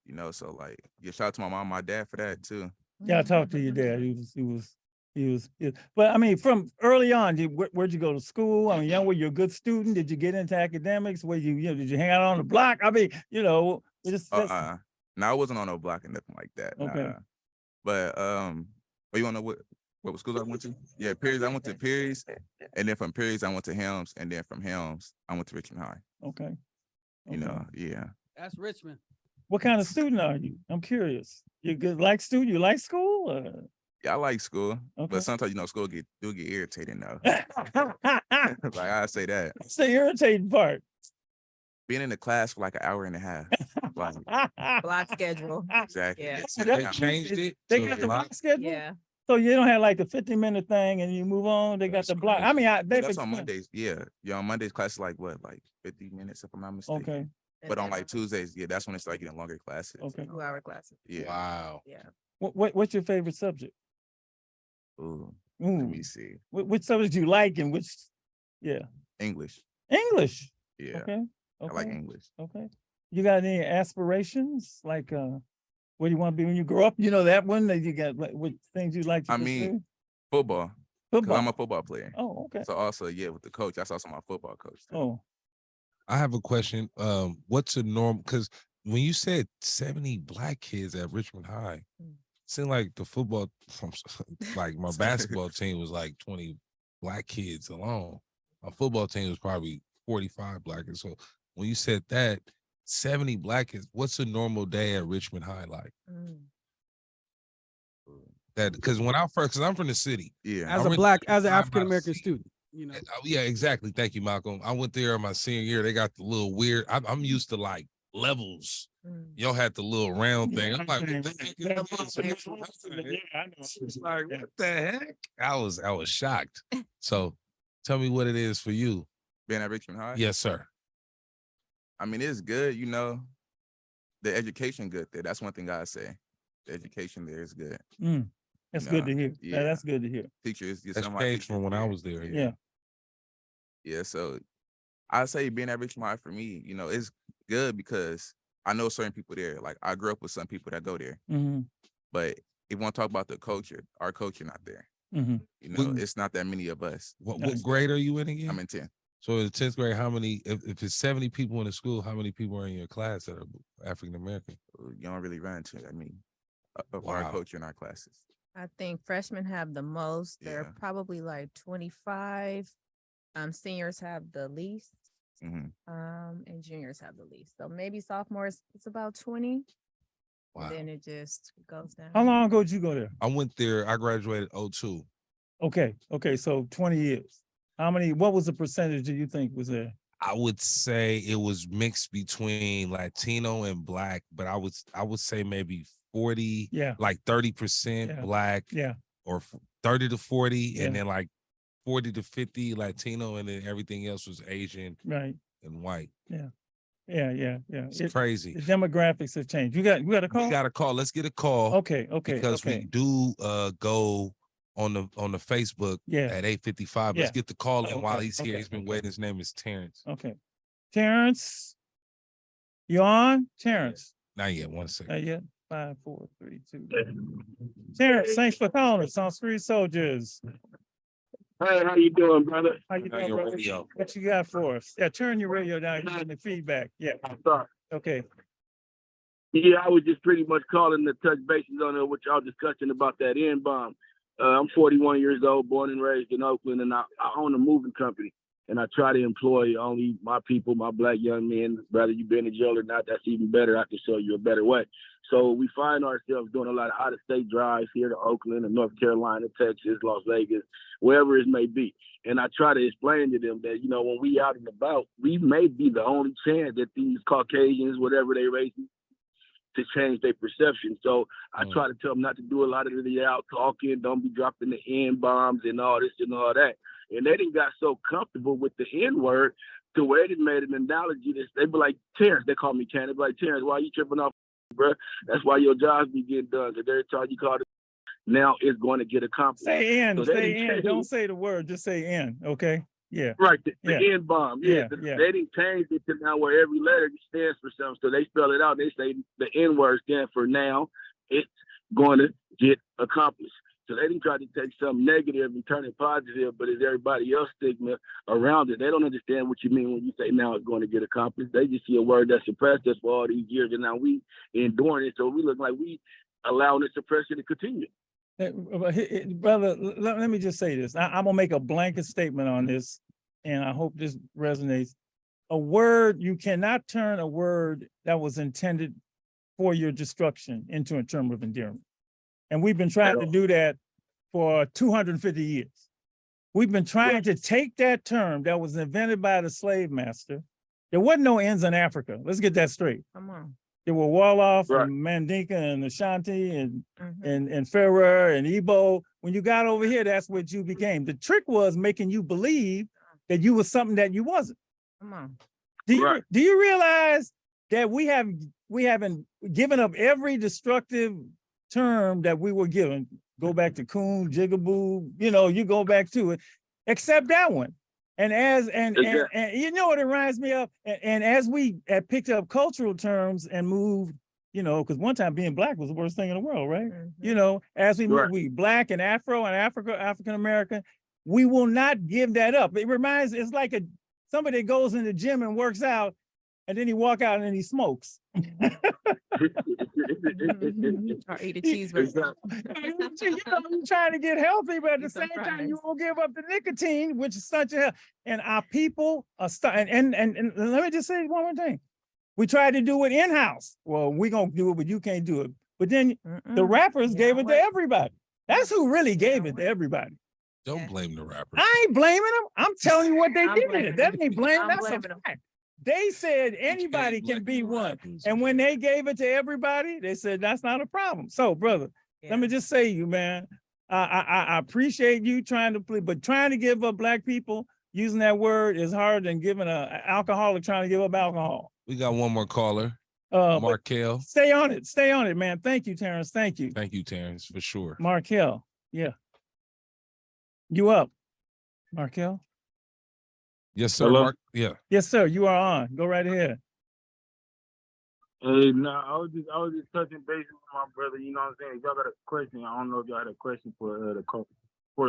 you know, so like, yeah, shout out to my mom, my dad for that too. Yeah, I talked to your dad. He was. But I mean, from early on, where'd you go to school? I mean, were you a good student? Did you get into academics? Did you hang out on the block? I mean, you know, No, I wasn't on no block and nothing like that. Okay. Nah. But you wanna know what schools I went to? Yeah, Perry's. I went to Perry's, and then from Perry's I went to Helms, and then from Helms I went to Richmond High. Okay. You know, yeah. That's Richmond. What kind of student are you? I'm curious. You good like student? You like school? Yeah, I like school, Okay. but sometimes, you know, school get irritating though. That's Like I say that. the irritating part. Being in the class for like an hour and a half. Like, Block schedule. exactly. Yeah. They changed it. They to got a the lot. block schedule. Yeah. So you don't have like the 50-minute thing and you move on. They got That's the block. crazy. I mean, That's on explained- Mondays. Yeah. Yeah, on Mondays class is like what, like 50 minutes if I'm not mistaken. Okay. But on like Tuesdays, yeah, that's when it's like getting longer classes. Okay. 2-hour classes. Yeah. Wow. Yeah. What's your favorite subject? Ooh, let Ooh. me see. Which subjects you like and which, yeah, English. English. Yeah, Okay. I like Okay. English. Okay. You got any aspirations? Like, where do you want to be when you grow up? You know that one that you got, what things you like to I pursue? mean, football. Because Football. I'm a football player. Oh, okay. So also, yeah, with the coach, that's also my football coach. Too. Oh, I have a question. What's a norm? Because when you said 70 black kids at Richmond High, Mm. seemed like the football, like my basketball team was like 20 black kids alone. My football team was probably 45 black kids. So when you said that, 70 black kids, what's a normal day at Richmond High like? Mm. That because when I first, because I'm from the city. Yeah. As I a went black, to as an Richmond High African about American student, Yeah, exactly. Thank you, Malcolm. I went there my senior year. They got the little weird. I'm used to like levels. Mm. Y'all had the little round thing. I'm like, Yeah, what the heck is that? I know. It's like, what the heck? I was shocked. So tell me what it is for you. Being at Richmond High. Yes, sir. I mean, it's good, you know. The education good there. That's one thing I say. The education there is good. That's No, good to hear. Yeah, yeah. that's good to hear. Teachers, That's changed from when I was there. Yeah. Yeah, so I say being at Richmond High for me, you know, it's good because I know certain people there. Like I grew up with some people that go there, Mm-hmm. but if you want to talk about the culture, our culture not there. Mm-hmm. You know, it's not that many of us. What grade are you in again? I'm in 10th. So in the 10th grade, how many, if it's 70 people in the school, how many people are in your class that are African American? You don't really run into, I mean, of Wow. our culture in our classes. I think freshmen have the most. They're Yeah. probably like 25. Seniors have the least. hmm And juniors have the least. So maybe sophomores, it's about 20. Wow. And then it just goes down. How long ago did you go there? I went there, I graduated 02. Okay. So 20 years. What was the percentage do you think was there? I would say it was mixed between Latino and black, but I would say maybe 40, Yeah. like 30% Yeah. black, Yeah. or 30 to 40, Yeah. and then like 40 to 50 Latino, and then everything else was Asian Right. and white. Yeah. It's crazy. The demographics have changed. You got a call? We got a call. Let's get a call. Okay. Because we do go on the Facebook Yeah. at 8:55. Let's Yeah. get the call in while Okay, he's here. okay, He's been okay. waiting. His name is Terrence. Okay. Terrence, you on? Terrence. Not yet. 1 second. Not yet. 5, 4, 3, 2. Terrence, thanks for calling us on Street Soldiers. Hey, how you doing, brother? How you doing, Your brother? radio. What you got for us? Yeah, turn your radio down. You're getting the feedback. Yeah. Sorry. Okay. Yeah, I was just pretty much calling to touch bases on what y'all discussing about that N-bomb. I'm 41 years old, born and raised in Oakland, and I own a moving company. And I try to employ only my people, my black young men. Whether you've been in jail or not, that's even better. I can show you a better way. So we find ourselves doing a lot of out-of-state drives here to Oakland and North Carolina, Texas, Las Vegas, wherever it may be. And I try to explain to them that, you know, when we out and about, we may be the only chance that these Caucasians, whatever they race, to change their perception. So I try to tell them not to do a lot of the out talking, don't be dropping the N-bombs and all this and all that. And they didn't got so comfortable with the N-word to where they made an analogy. They be like, Terrence, they call me Ken. They be like, Terrence, why you tripping off, bro? That's why your jobs be getting done. Because every time you call it, now it's going to get accomplished. Say in. So Say in. Don't say the word. Just say in. Okay. Yeah. Right, the Yeah. N-bomb. Yeah, Yeah, yeah. They didn't change it to now where every letter stands for something. So they spell it out. They say the N-word stands for now it's going to get accomplished. So they didn't try to take something negative and turn it positive, but it's everybody else stigma around it. They don't understand what you mean when you say now it's going to get accomplished. They just see a word that suppressed us for all these years, and now we enduring it. So we look like we allowing the suppression to continue. Brother, let me just say this. I'm gonna make a blanket statement on this, and I hope this resonates. A word, you cannot turn a word that was intended for your destruction into a term of endearment. And we've been trying to do that for 250 years. We've been trying to take that term that was invented by the slave master. There wasn't no ends in Africa. Let's get that straight. Come on. There were Wolof Right. and Mandinka and Ashanti and Mhm. and Ferrer and Igbo. When you got over here, that's what you became. The trick was making you believe that you was something that you wasn't. Come on. Right. Do you realize that we haven't given up every destructive term that we were given? go back to coon, jigaboo, you go back to it, except that one. And and you know what it reminds me of? And as we had picked up cultural terms and moved, because one time being black was the worst thing in the world, right? As we move, we black and Afro and African American, we will not give that up. It's like somebody that goes in the gym and works out, and then he walk out and he smokes. Or eat a cheeseburger. You're trying to get healthy, but at the same time, you won't give up the nicotine, which is such a, and our people are and let me just say one more thing. We tried to do it in-house. Well, we're going to do it, but you can't do it. But then the rappers gave it to everybody. That's who really gave it to everybody. Don't blame the rappers. I ain't blaming them. I'm telling you what they did. That ain't blaming. That's a fact. They said anybody can be one. And when they gave it to everybody, they said that's not a problem. So, brother, let me just say you, man, I appreciate you trying to play, but trying to give up black people using that word is harder than giving an alcoholic trying to give up alcohol. We got one more caller. Markel. Stay on it, man. Thank you, Terrence. Thank you. Thank you, Terrence, for sure. Markel, yeah. You up, Markel? Yes, sir. Hello? Yeah. Yes, sir. You are on. Go right ahead. Hey, no, I was just touching base with my brother. You know what I'm saying? If y'all got a question, I don't know if y'all had a question for the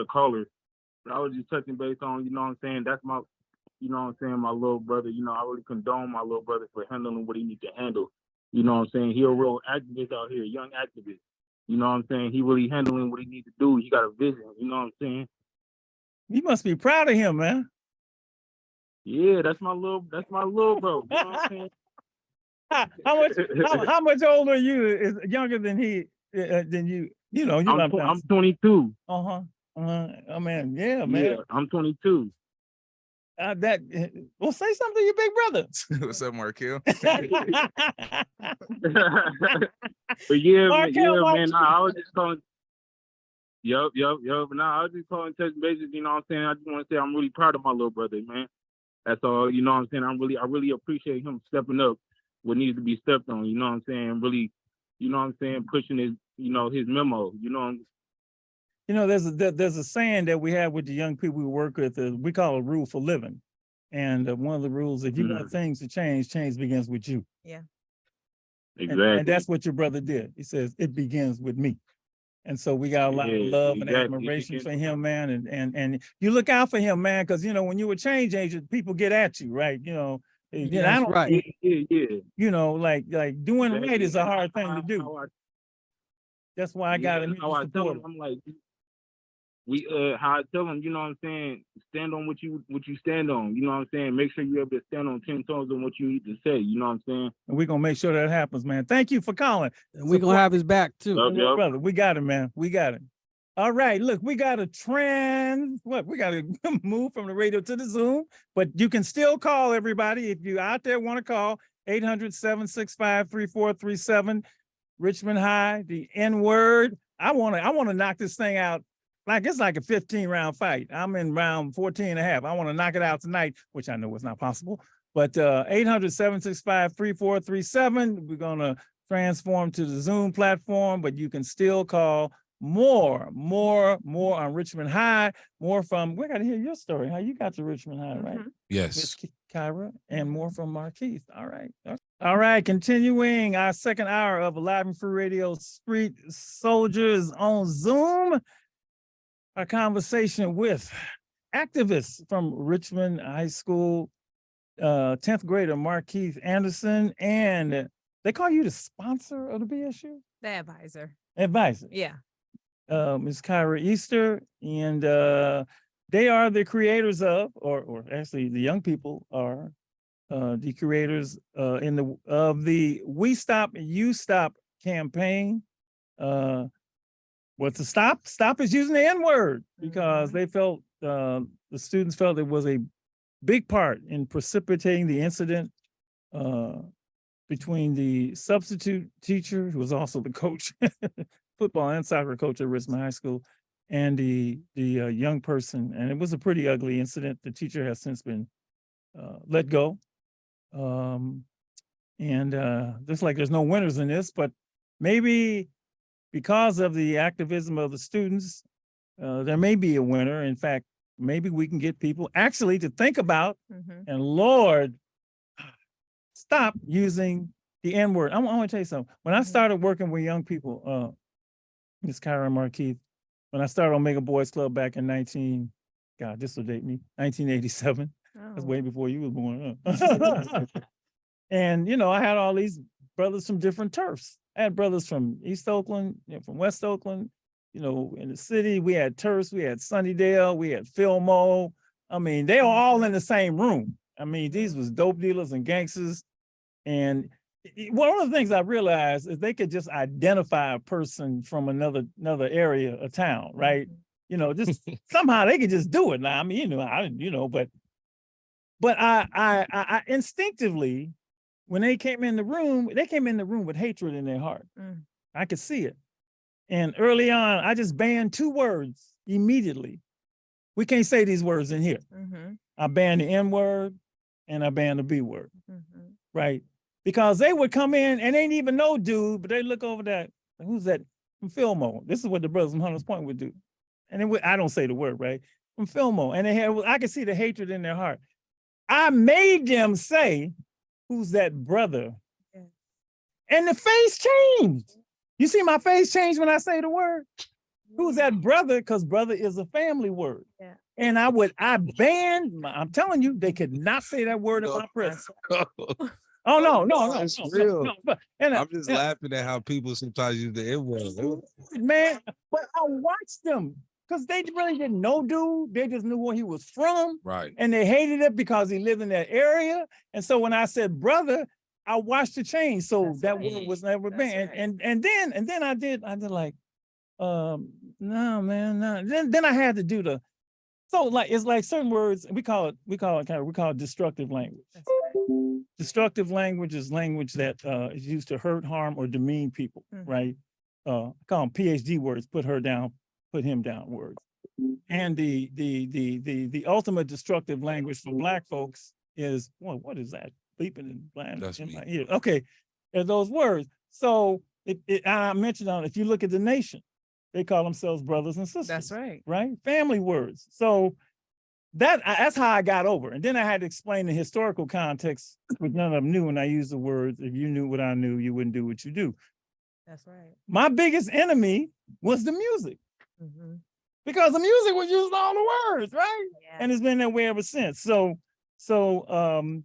callers. But I was just touching base on, you know what I'm saying? That's my, you know what I'm saying, my little brother. I really condone my little brother for handling what he needs to handle. You know what I'm saying? He a real activist out here, young activist. You know what I'm saying? He really handling what he needs to do. He got a vision. You know what I'm saying? You must be proud of him, man. Yeah, that's my little bro. You know what I'm saying? How much older are you? Is younger than he than you? I'm 22. Oh man, yeah, man. Yeah, I'm 22. Well, say something to your big brother. What's up, Markeith? But yeah, Markel, man. I was just calling. Yup. Nah, I was just calling touch bases. You know what I'm saying? I just want to say I'm really proud of my little brother, man. That's all. You know what I'm saying? I really appreciate him stepping up what needs to be stepped on. You know what I'm saying? Really, you know what I'm saying? Pushing his memo. There's a saying that we have with the young people we work with. We call it rule for living. And one of the rules, if you want things to change begins with you. Yeah. Exactly. And that's what your brother did. He says, it begins with me. And so we got a lot of love and admiration for him, man. And you look out for him, man, because, when you a change agent, people get at you, right? That's right. Yeah. Like doing right is a hard thing to do. That's why I got him. How I tell him, I'm like, how I tell him, you know what I'm saying? Stand on what you stand on. You know what I'm saying? Make sure you're able to stand on 10 toes on what you need to say. You know what I'm saying? And we're gonna make sure that happens, man. Thank you for calling. And we're gonna have his back too. Yep. Brother, we got it, man. We got it. All right, look, we got to we got to move from the radio to the Zoom, but you can still call everybody. If you out there want to call, 800-765-3437, Richmond High, the N-word. I want to knock this thing out. It's like a 15-round fight. I'm in round 14 and a half. I want to knock it out tonight, which I know is not possible. But 800-765-3437. We're going to transform to the Zoom platform, but you can still call more on Richmond High, more from, we got to hear your story, how you got to Richmond High, right? Yes. Miss Kiraa, and more from Markeith. All right, continuing our second hour of Alive and Free Radio Street Soldiers on Zoom. Our conversation with activists from Richmond High School, 10th grader Markeith Anderson, and they call you the sponsor of the BSU? The advisor. Advisor. Yeah. Ms. Kiraa Easter, and they are the creators of, or actually the young people are the creators of the We Stop, You Stop campaign. What's the stop? Stop is using the N-word because they felt, the students felt it was a big part in precipitating the incident between the substitute teacher, who was also the coach, football and soccer coach at Richmond High School, and the young person. And it was a pretty ugly incident. The teacher has since been let go. And just like there's no winners in this, but maybe because of the activism of the students, there may be a winner. In fact, maybe we can get people actually to think about, and Lord, stop using the N-word. I want to tell you something. When I started working with young people, Miss Kiraa and Markeith, when I started Omega Boys Club back in this will date me, 1987. That's way before you was born. And, you know, I had all these brothers from different turfs. I had brothers from East Oakland, from West Oakland, you know, in the city. We had turfs, we had Sunnydale, we had Fillmore. I mean, they were all in the same room. I mean, these was dope dealers and gangsters. And one of the things I realized is they could just identify a person from another area of town, right? You know, just somehow they could just do it. Now, I mean, but I instinctively, when they came in the room with hatred in their heart. I could see it. And early on, I just banned 2 words immediately. We can't say these words in here. I banned the N word and I banned the B word, right? Because they would come in and they didn't even know dude, but they look over that, who's that? From Fillmore. This is what the brothers from Hunters Point would do. And I don't say the word, right? From Fillmore. And I could see the hatred in their heart. I made them say, who's that brother? And the face changed. You see my face change when I say the word? Who's that brother? Because brother is a family word. And I banned, I'm telling you, they could not say that word in my presence. Oh, no. It's real. And I'm just laughing at how people sometimes use the N-word. Man, but I watched them because they really didn't know dude. They just knew where he was from. Right. And they hated it because he lived in that area. And so when I said brother, I watched the change. So that word was never banned. And then I did like, no, man, no. Then I had to do so like, it's like certain words, we call it destructive language. Destructive language is language that is used to hurt, harm, or demean people, right? I call them PhD words, put her down, put him down words. And the ultimate destructive language for Black folks is, what is that? Beeping and blind in my ear. Okay, there's those words. So I mentioned if you look at the nation, they call themselves brothers and sisters. That's right. Right? Family words. So that's how I got over. And then I had to explain the historical context, which none of them knew when I used the words. If you knew what I knew, you wouldn't do what you do. That's right. My biggest enemy was the music. Because the music was using all the words, right? Yeah. And it's been that way ever since. So Markeith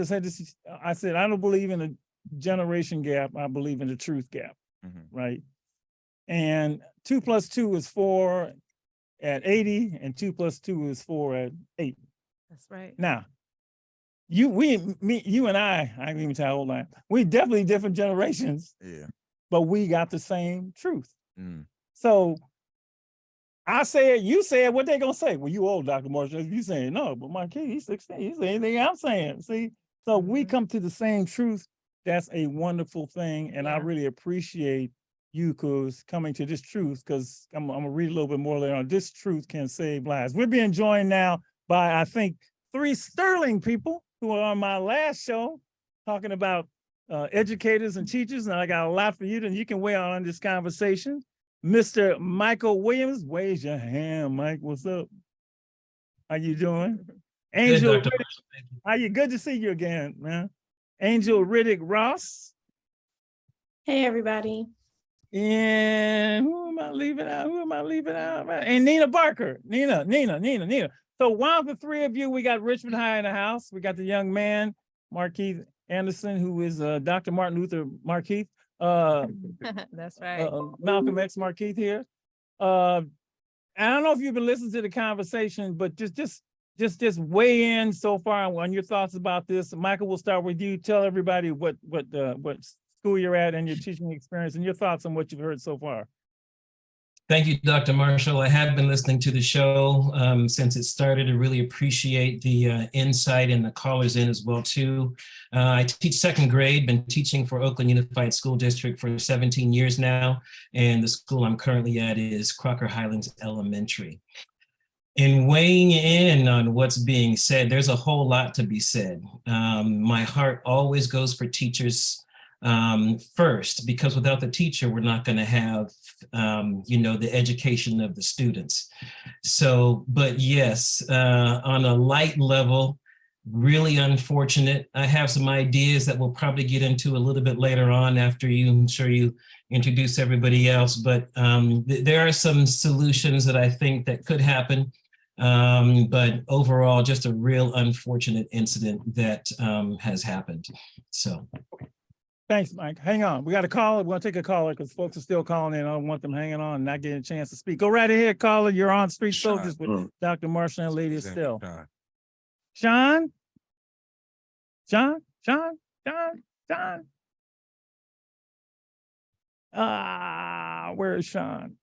said this, I said, I don't believe in a generation gap. I believe in the truth gap, right? And 2 + 2 is 4 at 80, and 2 + 2 is 4 at 8. That's right. Now, you and I can even tell how old I am. We definitely different generations. Yeah. But we got the same truth. So I say it, you say it, what they gonna say? Well, you old, Dr. Marshall. You saying no, but my kid, he's 16. He's saying anything I'm saying. See, so we come to the same truth. That's a wonderful thing. And I really appreciate you coming to this truth, because I'm gonna read a little bit more later on. This truth can save lives. We're being joined now by, I think, 3 sterling people who are on my last show talking about educators and teachers. And I got a lot for you, and you can weigh on this conversation. Mr. Michael Williams, raise your hand, Mike. What's up? How you doing? Angel, Good, how you? Good to see you again, man. Angel Riddick Ross. Hey, everybody. And who am I leaving out? And Nina Barker. Nina. So one of the 3 of you, we got Richmond High in the house. We got the young man, Markeith Anderson, who is Dr. Martin Luther Markeith. That's right. Malcolm X Markeith here. I don't know if you've been listening to the conversation, but just weigh in so far on your thoughts about this. Michael, we'll start with you. Tell everybody what school you're at and your teaching experience and your thoughts on what you've heard so far. Thank you, Dr. Marshall. I have been listening to the show since it started. I really appreciate the insight and the callers in as well, too. I teach 2nd grade, been teaching for Oakland Unified School District for 17 years now. And the school I'm currently at is Crocker Highlands Elementary. In weighing in on what's being said, there's a whole lot to be said. My heart always goes for teachers. first, because without the teacher, we're not going to have, the education of the students. So, but yes, on a light level, really unfortunate. I have some ideas that we'll probably get into a little bit later on after I'm sure you introduce everybody else, but there are some solutions that I think that could happen. But overall, just a real unfortunate incident that has happened. So. Thanks, Mike. Hang on. We got a caller. We're going to take a caller because folks are still calling in. I don't want them hanging on and not getting a chance to speak. Go right ahead, caller. You're on Street Soldiers with Dr. Marshall and Lady Estelle. Sean? Sean? Where is Sean?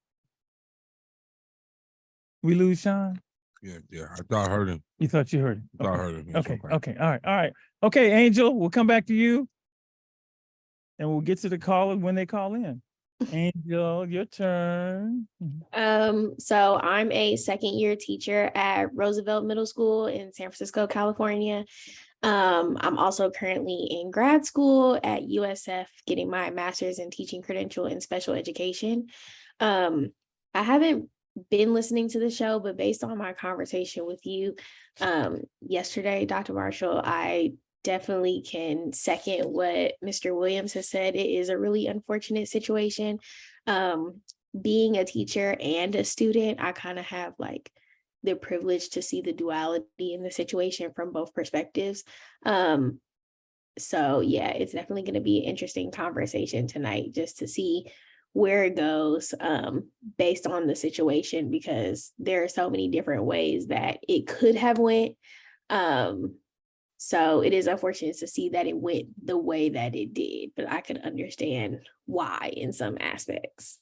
We lose Sean? Yeah. I thought I heard him. You thought you heard him? I thought I heard him. Okay. All right. Okay, Angel, we'll come back to you. And we'll get to the caller when they call in. Angel, your turn. So I'm a second year teacher at Roosevelt Middle School in San Francisco, California. I'm also currently in grad school at USF getting my master's in teaching credential in special education. I haven't been listening to the show, but based on my conversation with you yesterday, Dr. Marshall, I definitely can second what Mr. Williams has said. It is a really unfortunate situation. Being a teacher and a student, I kind of have like the privilege to see the duality in the situation from both perspectives. So yeah, it's definitely going to be an interesting conversation tonight just to see where it goes based on the situation, because there are so many different ways that it could have went. So it is unfortunate to see that it went the way that it did, but I could understand why in some aspects.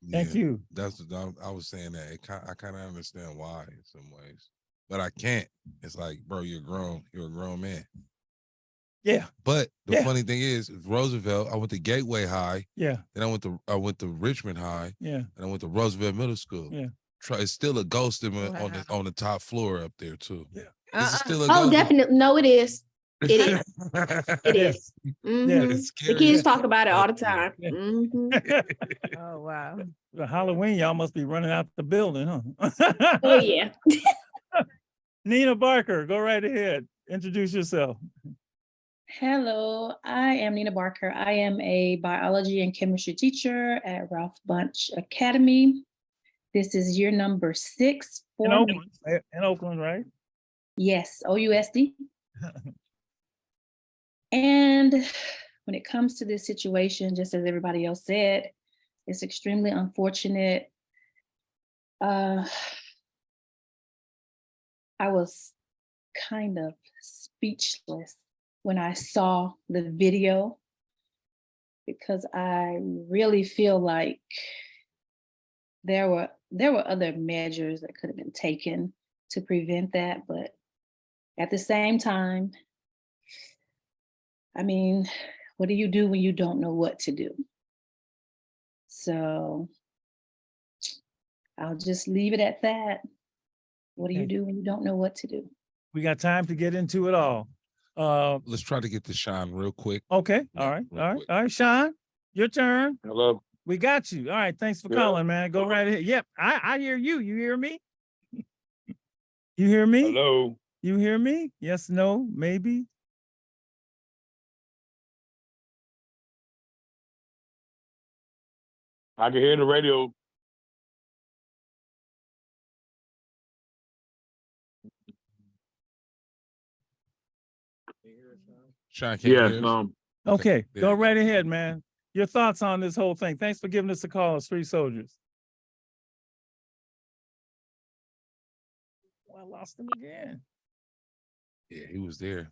Thank you. That's what I was saying, that I kind of understand why in some ways, but I can't. It's like, bro, you're grown. You're a grown man. Yeah. But the funny thing is, Roosevelt, I went to Gateway High. Yeah. Then I went to Richmond High. Yeah. And I went to Roosevelt Middle School. Yeah. It's still a ghost on the top floor up there too. Yeah. Is it still a Oh, ghost? definitely. No, it is. It is. It Yeah. is. Yeah. The kids talk about it all the time. Oh, wow. The Halloween, y'all must be running out the building, huh? Oh, yeah. Nina Barker, go right ahead. Introduce yourself. Hello, I am Nina Barker. I am a biology and chemistry teacher at Ralph Bunch Academy. This is year number 6. In Oakland, right? Yes, OUSD. And when it comes to this situation, just as everybody else said, it's extremely unfortunate. I was kind of speechless when I saw the video, because I really feel like there were other measures that could have been taken to prevent that, but at the same time, I mean, what do you do when you don't know what to do? So I'll just leave it at that. What do you do when you don't know what to do? We got time to get into it all. Let's try to get to Sean real quick. Okay. Yeah, All right. real All right. quick. All right, Sean, your turn. Hello. We got you. All right. Thanks for calling, man. Go right ahead. Yep. I hear you. You hear me? You hear me? Hello. You hear me? Yes, no, maybe. I can hear the radio. Sean, can you Yes. hear us? Okay. there Go you go. right ahead, man. Your thoughts on this whole thing. Thanks for giving us a call, Street Soldiers. Oh, I lost him again. Yeah, he was there.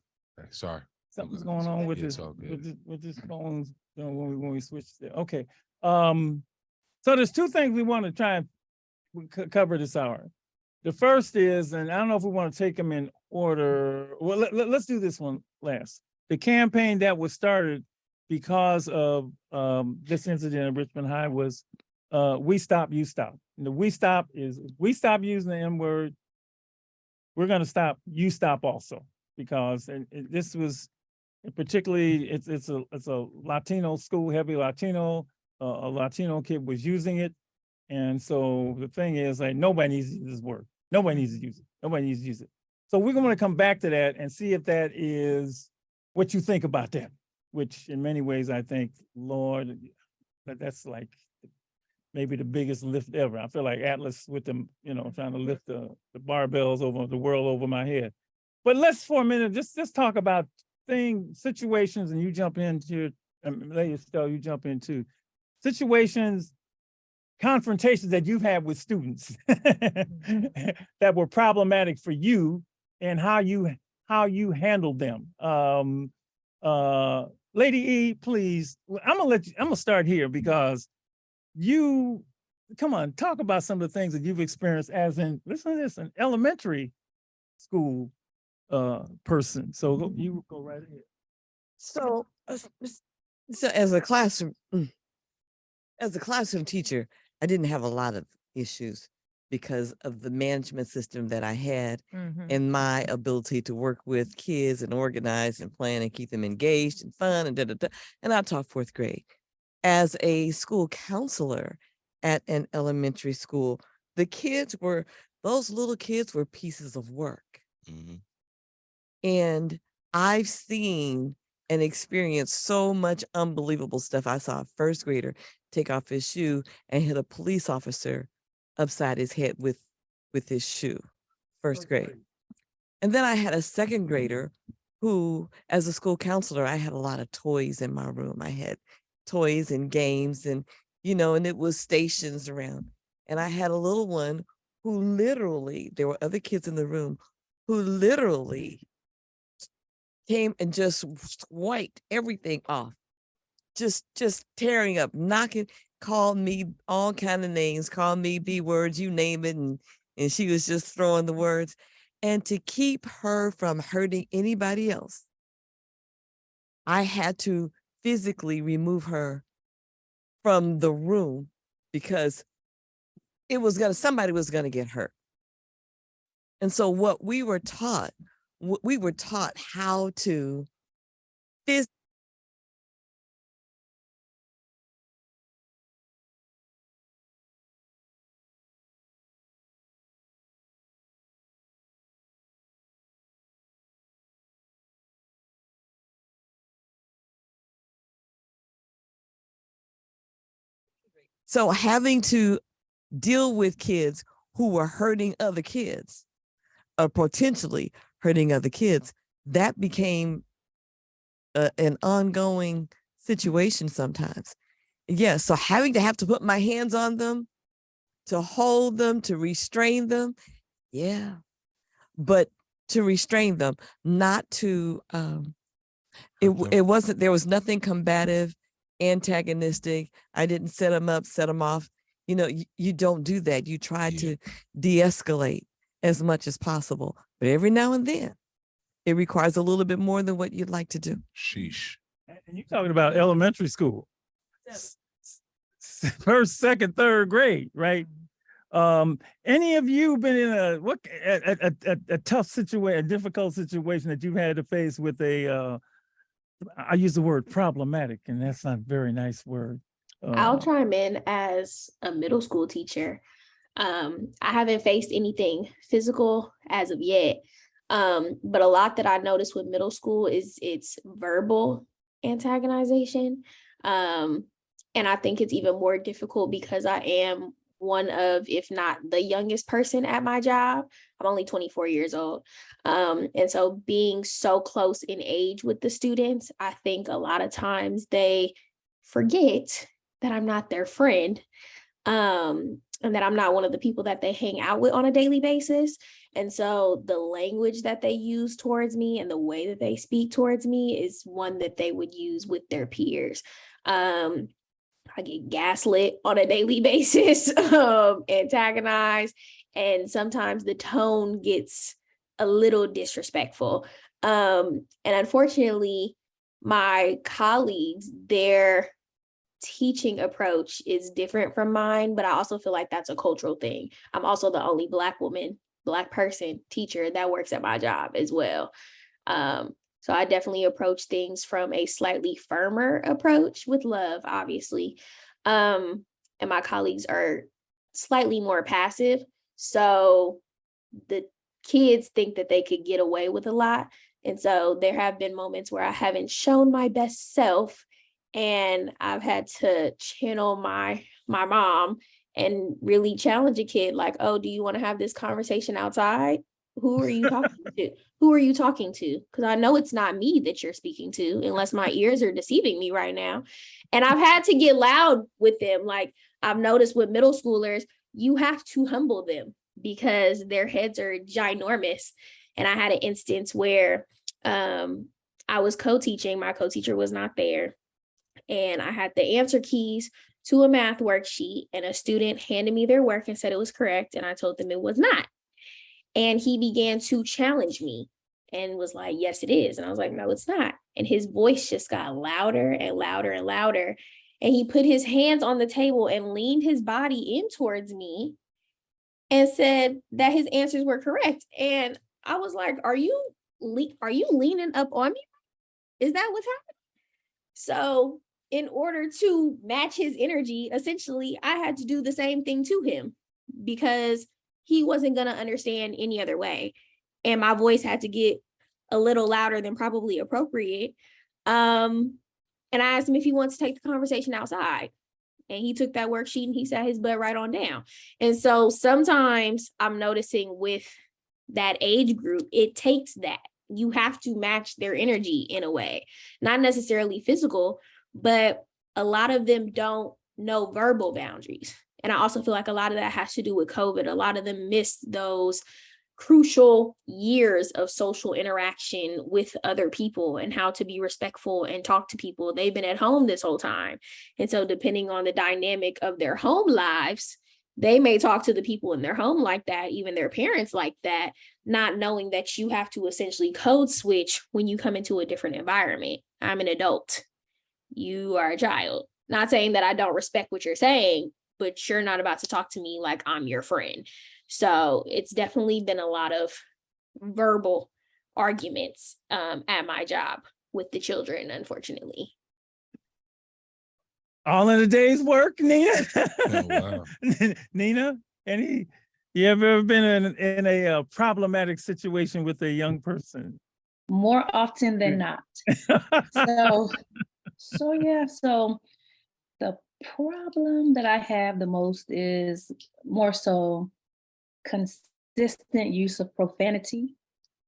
Sorry. Something's going on with It's this all good. with this phones when we switch there. Okay. So there's two things we want to try and cover this hour. The first is, and I don't know if we want to take them in order. Well, let's do this one last. The campaign that was started because of this incident at Richmond High was We Stop, You Stop. And the We Stop is, we stop using the N-word, we're going to stop, you stop also. Because this was And particularly, it's a Latino school, heavy Latino. A Latino kid was using it, and so the thing is, like, nobody needs to use this word. Nobody needs to use it. Nobody needs to use it. So we're going to come back to that and see if that is what you think about that. Which, in many ways, I think, Lord, that's like maybe the biggest lift ever. I feel like Atlas with them, trying to lift the barbells over the world over my head. But let's for a minute just talk about situations, and you jump into, Lady Estelle, you jump into situations, confrontations that you've had with students that were problematic for you, and how you handled them. Lady E, please. I'm gonna start here because come on, talk about some of the things that you've experienced listen to this, an elementary school person. So you go right ahead. So as a classroom teacher, I didn't have a lot of issues because of the management system that I had and my ability to work with kids and organize and plan and keep them engaged and fun and And I taught fourth grade. As a school counselor at an elementary school, those little kids were pieces of work. And I've seen and experienced so much unbelievable stuff. I saw a first grader take off his shoe and hit a police officer upside his head with his shoe, first grade. And then I had a second grader who, as a school counselor, I had a lot of toys in my room. I had toys and games and it was stations around. And I had a little one who literally, there were other kids in the room who literally came and just wiped everything off, just tearing up, called me all kind of names, called me B words, you name it. And she was just throwing the words. And to keep her from hurting anybody else, I had to physically remove her from the room because somebody was going to get hurt. And so what we were taught how to So having to deal with kids who were hurting other kids or potentially hurting other kids, that became an ongoing situation sometimes. Yes, so having to put my hands on them, to hold them, to restrain them, yeah. But to restrain them, not to, it wasn't, there was nothing combative, antagonistic. I didn't set them up, set them off. You don't do that. You try to de-escalate as much as possible. But every now and then, it requires a little bit more than what you'd like to do. Sheesh. And you're talking about elementary school. First, second, third grade, right? Any of you been in a tough situation, a difficult situation that you've had to face with I use the word problematic, and that's not a very nice word. I'll chime in as a middle school teacher. I haven't faced anything physical as of yet. But a lot that I noticed with middle school is it's verbal antagonization. And I think it's even more difficult because I am one of, if not the youngest person at my job. I'm only 24 years old. And so being so close in age with the students, I think a lot of times they forget that I'm not their friend. And that I'm not one of the people that they hang out with on a daily basis. And so the language that they use towards me and the way that they speak towards me is one that they would use with their peers. I get gaslit on a daily basis, antagonized, and sometimes the tone gets a little disrespectful. And unfortunately, my colleagues, their teaching approach is different from mine, but I also feel like that's a cultural thing. I'm also the only Black woman, Black person teacher that works at my job as well. So I definitely approach things from a slightly firmer approach with love, obviously. And my colleagues are slightly more passive. So the kids think that they could get away with a lot. And so there have been moments where I haven't shown my best self, and I've had to channel my mom and really challenge a kid like, oh, do you want to have this conversation outside? Who are you talking to? Who are you talking to? Because I know it's not me that you're speaking to, unless my ears are deceiving me right now. And I've had to get loud with them. Like I've noticed with middle schoolers, you have to humble them because their heads are ginormous. And I had an instance where I was co-teaching. My co-teacher was not there. And I had the answer keys to a math worksheet, and a student handed me their work and said it was correct. And I told them it was not. And he began to challenge me and was like, yes, it is. And I was like, no, it's not. And his voice just got louder and louder and louder. And he put his hands on the table and leaned his body in towards me and said that his answers were correct. And I was like, are you leaning up on me? Is that what's happening? So in order to match his energy, essentially, I had to do the same thing to him because he wasn't going to understand any other way. And my voice had to get a little louder than probably appropriate. And I asked him if he wants to take the conversation outside. And he took that worksheet and he sat his butt right on down. And so sometimes I'm noticing with that age group, it takes that. You have to match their energy in a way, not necessarily physical, but a lot of them don't know verbal boundaries. And I also feel like a lot of that has to do with COVID. A lot of them missed those crucial years of social interaction with other people and how to be respectful and talk to people. They've been at home this whole time. And so depending on the dynamic of their home lives, they may talk to the people in their home like that, even their parents like that, not knowing that you have to essentially code switch when you come into a different environment. I'm an adult. You are a child. Not saying that I don't respect what you're saying, but you're not about to talk to me like I'm your friend. So it's definitely been a lot of verbal arguments at my job with the children, unfortunately. All in a day's work, Nina? Oh, wow. Nina, you ever been in a problematic situation with a young person? More often than not. So yeah, so the problem that I have the most is more so consistent use of profanity.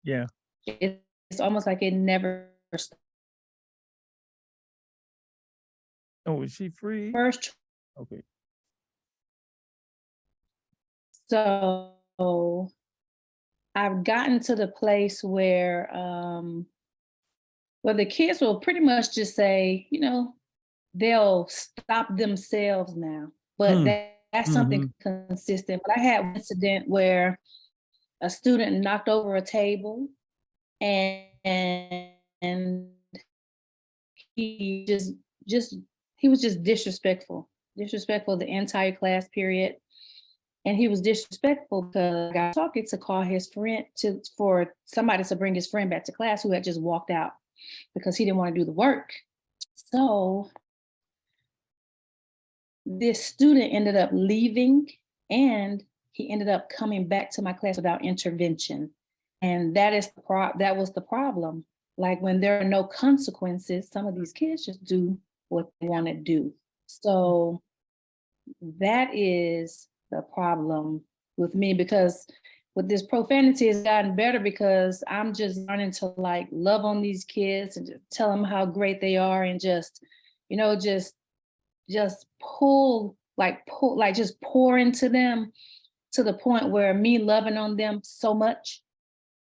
Yeah. It's almost like it never stops. Oh, is she free? First, Okay. so I've gotten to the place where the kids will pretty much just say, they'll stop themselves now. But that's something consistent. But I had an incident where a student knocked over a table and he was just disrespectful the entire class period. And he was disrespectful because I got talking to call his friend for somebody to bring his friend back to class who had just walked out because he didn't want to do the work. So this student ended up leaving and he ended up coming back to my class without intervention. And that was the problem. Like when there are no consequences, some of these kids just do what they want to do. So that is the problem with me, because with this profanity has gotten better because I'm just learning to like love on these kids and just tell them how great they are and just pour into them to the point where me loving on them so much,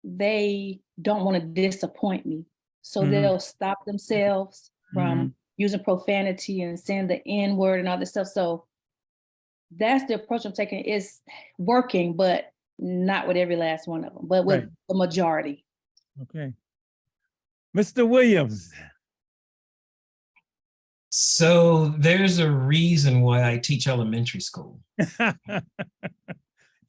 they don't want to disappoint me. So they'll stop themselves from using profanity and saying the N word and all this stuff. So that's the approach I'm taking. It's working, but not with every last one of them, but with the majority. Okay. Mr. Williams. So there's a reason why I teach elementary school.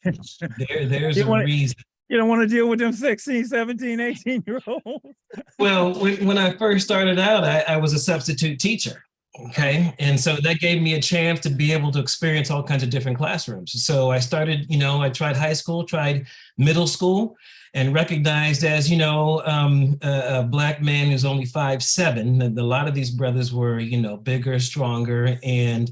There's a reason. You don't want to deal with them 16, 17, 18-year-olds. Well, when I first started out, I was a substitute teacher. Okay. And so that gave me a chance to be able to experience all kinds of different classrooms. So I started, I tried high school, tried middle school, and recognized as, a Black man who's only 5'7". A lot of these brothers were, bigger, stronger. And,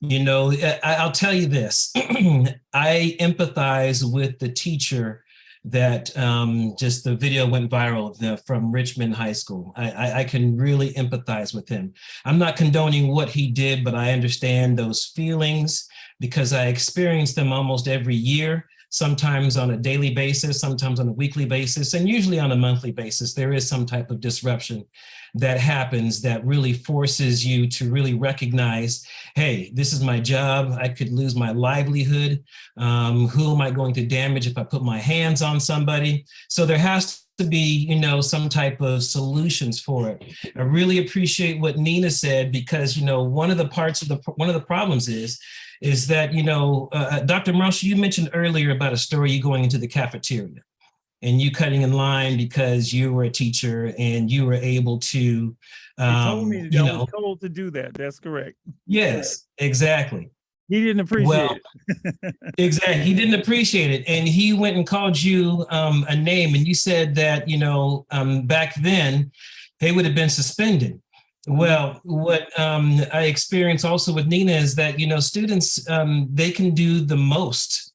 I'll tell you this, I empathize with the teacher that just the video went viral from Richmond High School. I can really empathize with him. I'm not condoning what he did, but I understand those feelings because I experience them almost every year, sometimes on a daily basis, sometimes on a weekly basis, and usually on a monthly basis. There is some type of disruption that happens that really forces you to really recognize, hey, this is my job. I could lose my livelihood. Who am I going to damage if I put my hands on somebody? So there has to be, some type of solutions for it. I really appreciate what Nina said because, one of the problems is that, Dr. Marshall, you mentioned earlier about a story you going into the cafeteria and you cutting in line because you were a teacher and you were able to, He told me that I was told to do that. That's correct. Yes, exactly. He didn't appreciate it. Exactly. He didn't appreciate it. And he went and called you a name and you said that, back then they would have been suspended. Well, what I experienced also with Nina is that, students, they can do the most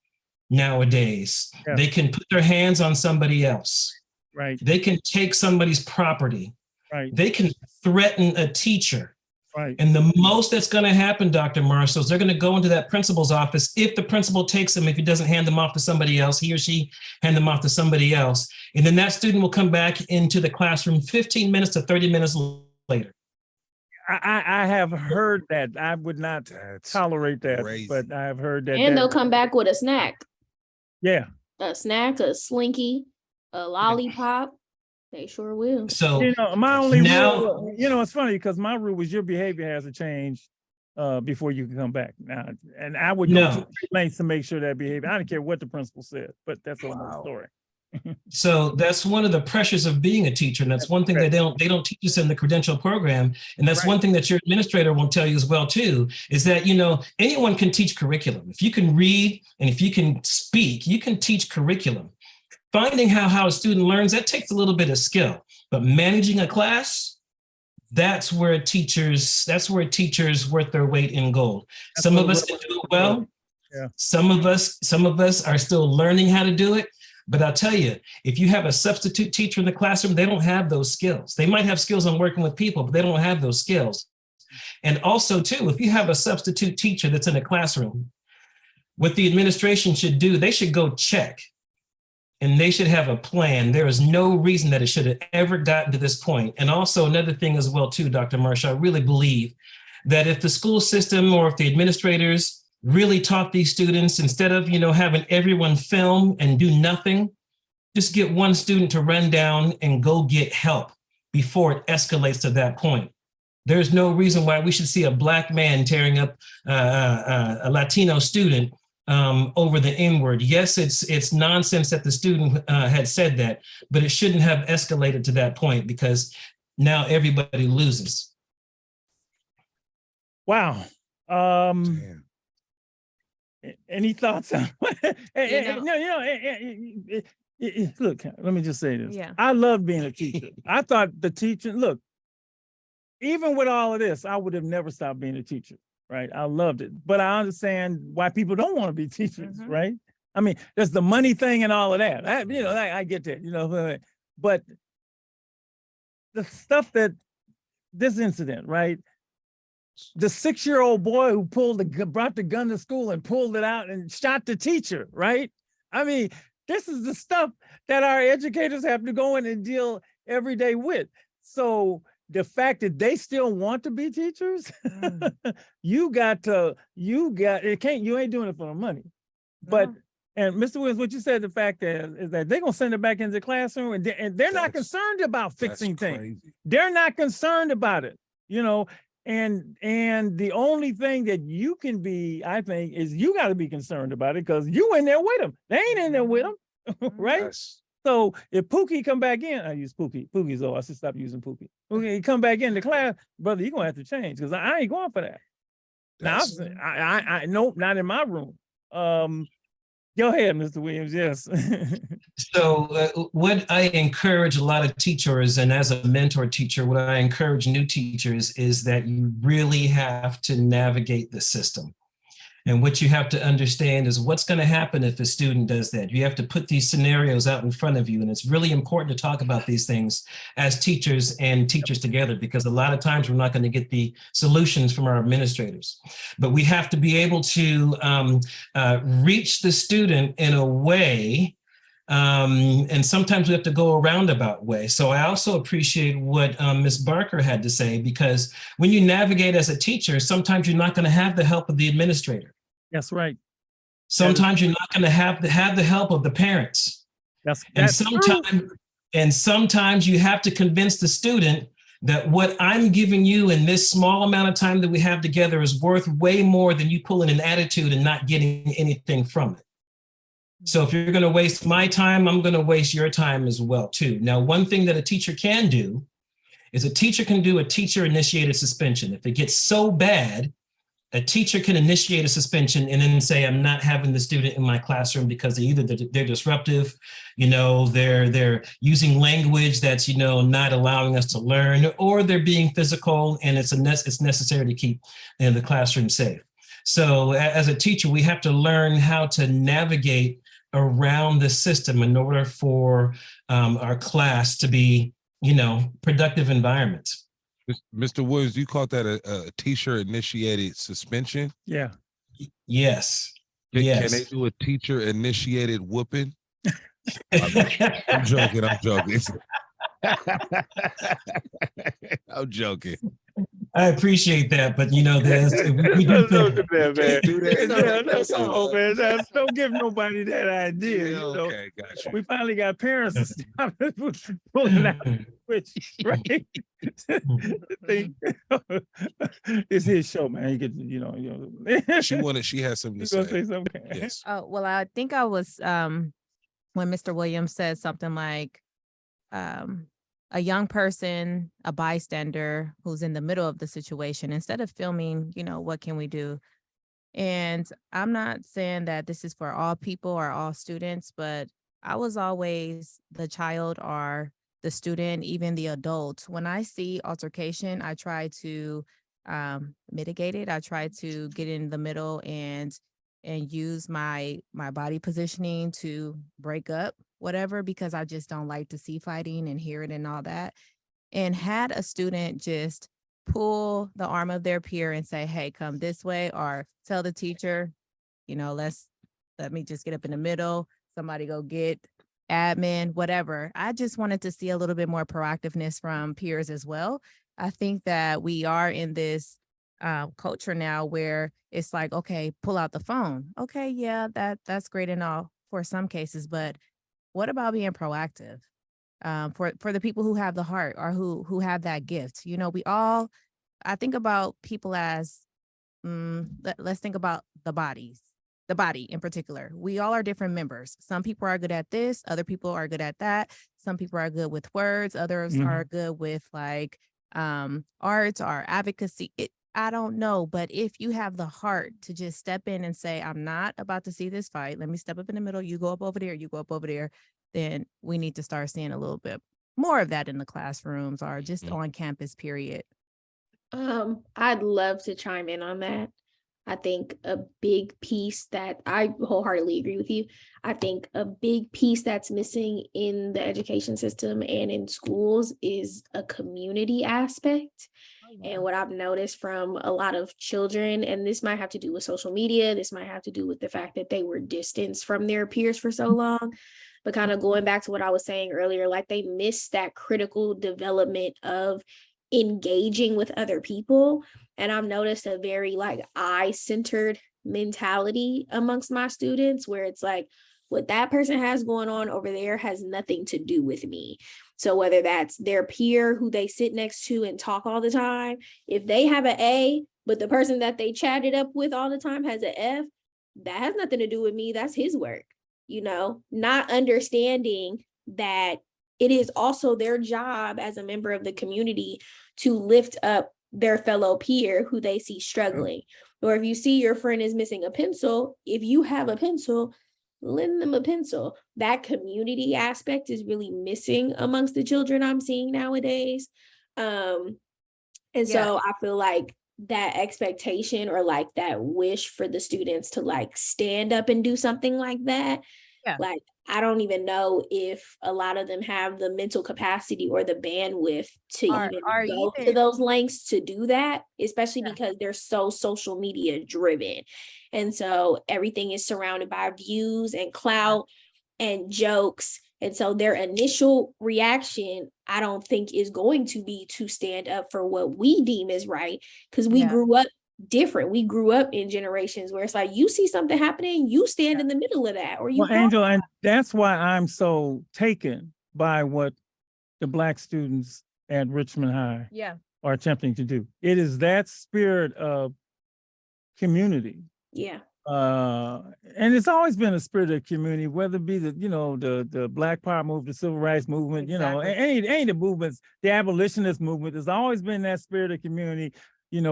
nowadays. Yeah. They can put their hands on somebody else. Right. They can take somebody's property. Right. They can threaten a teacher. Right. And the most that's going to happen, Dr. Marshall, is they're going to go into that principal's office. If the principal takes them, if he doesn't hand them off to somebody else, he or she hand them off to somebody else. And then that student will come back into the classroom 15 minutes to 30 minutes later. I have heard that. I would not tolerate that, crazy. but I have heard that. And they'll come back with a snack. Yeah. A snack, a Slinky, a lollipop. They sure will. So my only now, rule, it's funny because my rule was your behavior has to change before you can come back. Now, and I would go to lengths to make sure that behavior. I don't care what the principal said, but that's another story. So that's one of the pressures of being a teacher. And that's one thing they don't teach us in the credential program. And that's one thing that your administrator will tell you as well, too, is that, anyone can teach curriculum. If you can read and if you can speak, you can teach curriculum. Finding how a student learns, that takes a little bit of skill, but managing a class, that's where teachers worth their weight in gold. Some of us can do it well. Yeah. Some of us are still learning how to do it. But I'll tell you, if you have a substitute teacher in the classroom, they don't have those skills. They might have skills on working with people, but they don't have those skills. And also, too, if you have a substitute teacher that's in a classroom, what the administration should do, they should go check and they should have a plan. There is no reason that it should have ever gotten to this point. And also another thing as well, too, Dr. Marshall, I really believe that if the school system or if the administrators really taught these students, instead of, having everyone film and do nothing, just get one student to run down and go get help before it escalates to that point. There's no reason why we should see a Black man tearing up a Latino student over the N-word. Yes, it's nonsense that the student had said that, but it shouldn't have escalated to that point because now everybody loses. Wow. Any thoughts on look, let me just say this. Yeah. I love being a teacher. I thought the teacher, look, even with all of this, I would have never stopped being a teacher, right? I loved it. But I understand why people don't want to be teachers, right? I mean, there's the money thing and all of that. I get that, but the stuff that this incident, right? The 6-year-old boy who brought the gun to school and pulled it out and shot the teacher, right? I mean, this is the stuff that our educators have to go in and deal every day with. So the fact that they still want to be teachers, you ain't doing it for the money. But, and Mr. Williams, what you said, the fact is that they're going to send it back into the classroom and they're not concerned about fixing things. They're not concerned about it, And the only thing that you can be, I think, is you got to be concerned about it because you in there with them. They ain't in there with them. right? Yes. So if Pookie come back in, I use Pookie. Pookie's old. I should stop using Pookie. Pookie, he come back in the class, brother, you're gonna have to change because I ain't going for that. Now, That's, I nope, not in my room. Go ahead, Mr. Williams. Yes. So what I encourage a lot of teachers, and as a mentor teacher, what I encourage new teachers is that you really have to navigate the system. And what you have to understand is what's going to happen if a student does that. You have to put these scenarios out in front of you. And it's really important to talk about these things as teachers and teachers together, because a lot of times we're not going to get the solutions from our administrators. But we have to be able to reach the student in a way, and sometimes we have to go a roundabout way. So I also appreciate what Ms. Barker had to say, because when you navigate as a teacher, sometimes you're not going to have the help of the administrator. That's right. Sometimes you're not going to have the help of the parents. That's And sometimes you have to convince the student that what I'm giving you in this small amount of time that we have together is worth way more than you pulling an attitude and not getting anything from it. So if you're going to waste my time, I'm going to waste your time as well too. Now, one thing that a teacher can do is a teacher can do a teacher-initiated suspension. If it gets so bad, a teacher can initiate a suspension and then say, I'm not having the student in my classroom because they're disruptive, they're using language that's, not allowing us to learn, or they're being physical and it's necessary to keep the classroom safe. So as a teacher, we have to learn how to navigate around the system in order for our class to be, productive environments. Mr. Williams, you called that a teacher initiated suspension? Yeah. Yes. Can they do a teacher initiated whooping? I'm joking. I'm joking. I appreciate that, but we do man. Don't give nobody that idea. Okay, gotcha. We finally got parents to stop pulling out which, right? It's his show, man. He gets, She has something to say. Yes. Oh, well, I think I was when Mr. Williams said something like a young person, a bystander who's in the middle of the situation, instead of filming, what can we do? And I'm not saying that this is for all people or all students, but I was always the child or the student, even the adult. When I see altercation, I try to mitigate it. I try to get in the middle and use my body positioning to break up whatever, because I just don't like to see fighting and hear it and all that. And had a student just pull the arm of their peer and say, hey, come this way, or tell the teacher, let me just get up in the middle, somebody go get admin, whatever. I just wanted to see a little bit more proactiveness from peers as well. I think that we are in this culture now where it's like, okay, pull out the phone. Okay, yeah, that's great and all for some cases, but what about being proactive for the people who have the heart or who have that gift? I think about people as, let's think about the body in particular. We all are different members. Some people are good at this, other people are good at that. Some people are good with words, others are good with like arts or advocacy. I don't know, but if you have the heart to just step in and say, I'm not about to see this fight, let me step up in the middle, you go up over there, you go up over there, then we need to start seeing a little bit more of that in the classrooms or just on campus, period. I'd love to chime in on that. I think a big piece that I wholeheartedly agree with you. I think a big piece that's missing in the education system and in schools is a community aspect. And what I've noticed from a lot of children, and this might have to do with social media, this might have to do with the fact that they were distanced from their peers for so long, but kind of going back to what I was saying earlier, like they missed that critical development of engaging with other people. And I've noticed a very like I-centered mentality amongst my students where it's like, what that person has going on over there has nothing to do with me. So whether that's their peer who they sit next to and talk all the time, if they have an A, but the person that they chatted up with all the time has an F, that has nothing to do with me. That's his work. not understanding that it is also their job as a member of the community to lift up their fellow peer who they see struggling. Or if you see your friend is missing a pencil, if you have a pencil, lend them a pencil. That community aspect is really missing amongst the children I'm seeing nowadays. And so I feel like that expectation or like that wish for the students to like stand up and do something like that. Yeah. Like, I don't even know if a lot of them have the mental capacity or the bandwidth to go to those lengths to do that, especially because they're so social media driven. And so everything is surrounded by views and clout and jokes. And so their initial reaction, I don't think, is going to be to stand up for what we deem is right, because we grew up different. We grew up in generations where it's like, you see something happening, you stand in the middle of that, or you. Well, Angel, and that's why I'm so taken by what the Black students at Richmond High are attempting to do. It is that spirit of community. Yeah. And it's always been a spirit of community, whether it be the Black Power movement, the Civil Rights movement, any of the movements, the abolitionist movement, there's always been that spirit of community,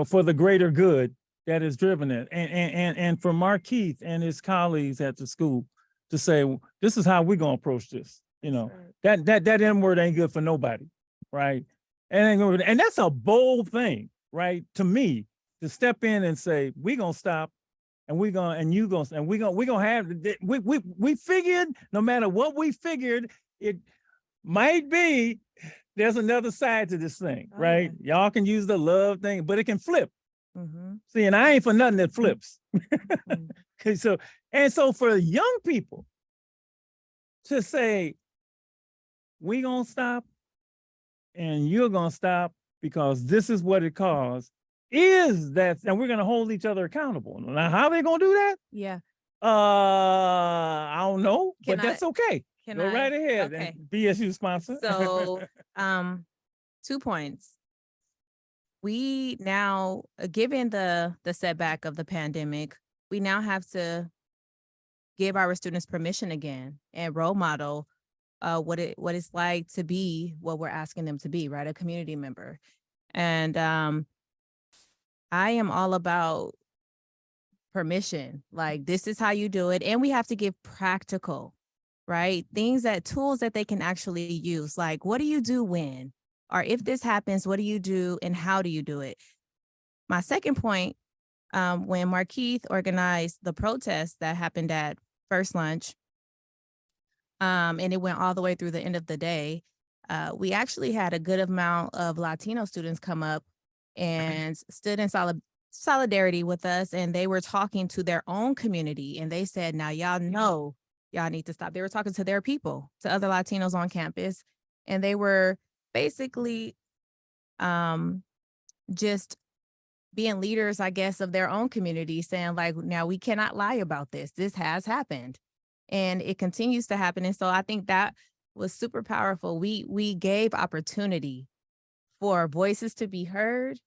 for the greater good that has driven it. And for Markeith and his colleagues at the school to say, well, this is how we're gonna approach this. That N-word ain't good for nobody, right? And that's a bold thing, right? To me, to step in and say, we're gonna stop. And we figured, no matter what we figured, it might be there's another side to this thing, right? Y'all can use the love thing, but it can flip. See, and I ain't for nothing that flips. So for young people to say, we gonna stop and you're gonna stop because this is what it caused, and we're gonna hold each other accountable. Now, how are they gonna do that? Yeah. I don't know, but that's okay. Go right ahead. Okay. And BSU sponsor. So, 2 points. We now, given the setback of the pandemic, we now have to give our students permission again and role model what it's like to be what we're asking them to be, right? A community member. And I am all about permission. Like, this is how you do it. And we have to give practical, right? Tools that they can actually use. Like, what do you do when, or if this happens, what do you do and how do you do it? My second point, when Markeith organized the protest that happened at First Lunch, and it went all the way through the end of the day, we actually had a good amount of Latino students come up and stood in solidarity with us, and they were talking to their own community, and they said, now y'all know y'all need to stop. They were talking to their people, to other Latinos on campus, and they were basically just being leaders, I guess, of their own community, saying like, now we cannot lie about this. This has happened and it continues to happen. And so I think that was super powerful. We gave opportunity for voices to be heard,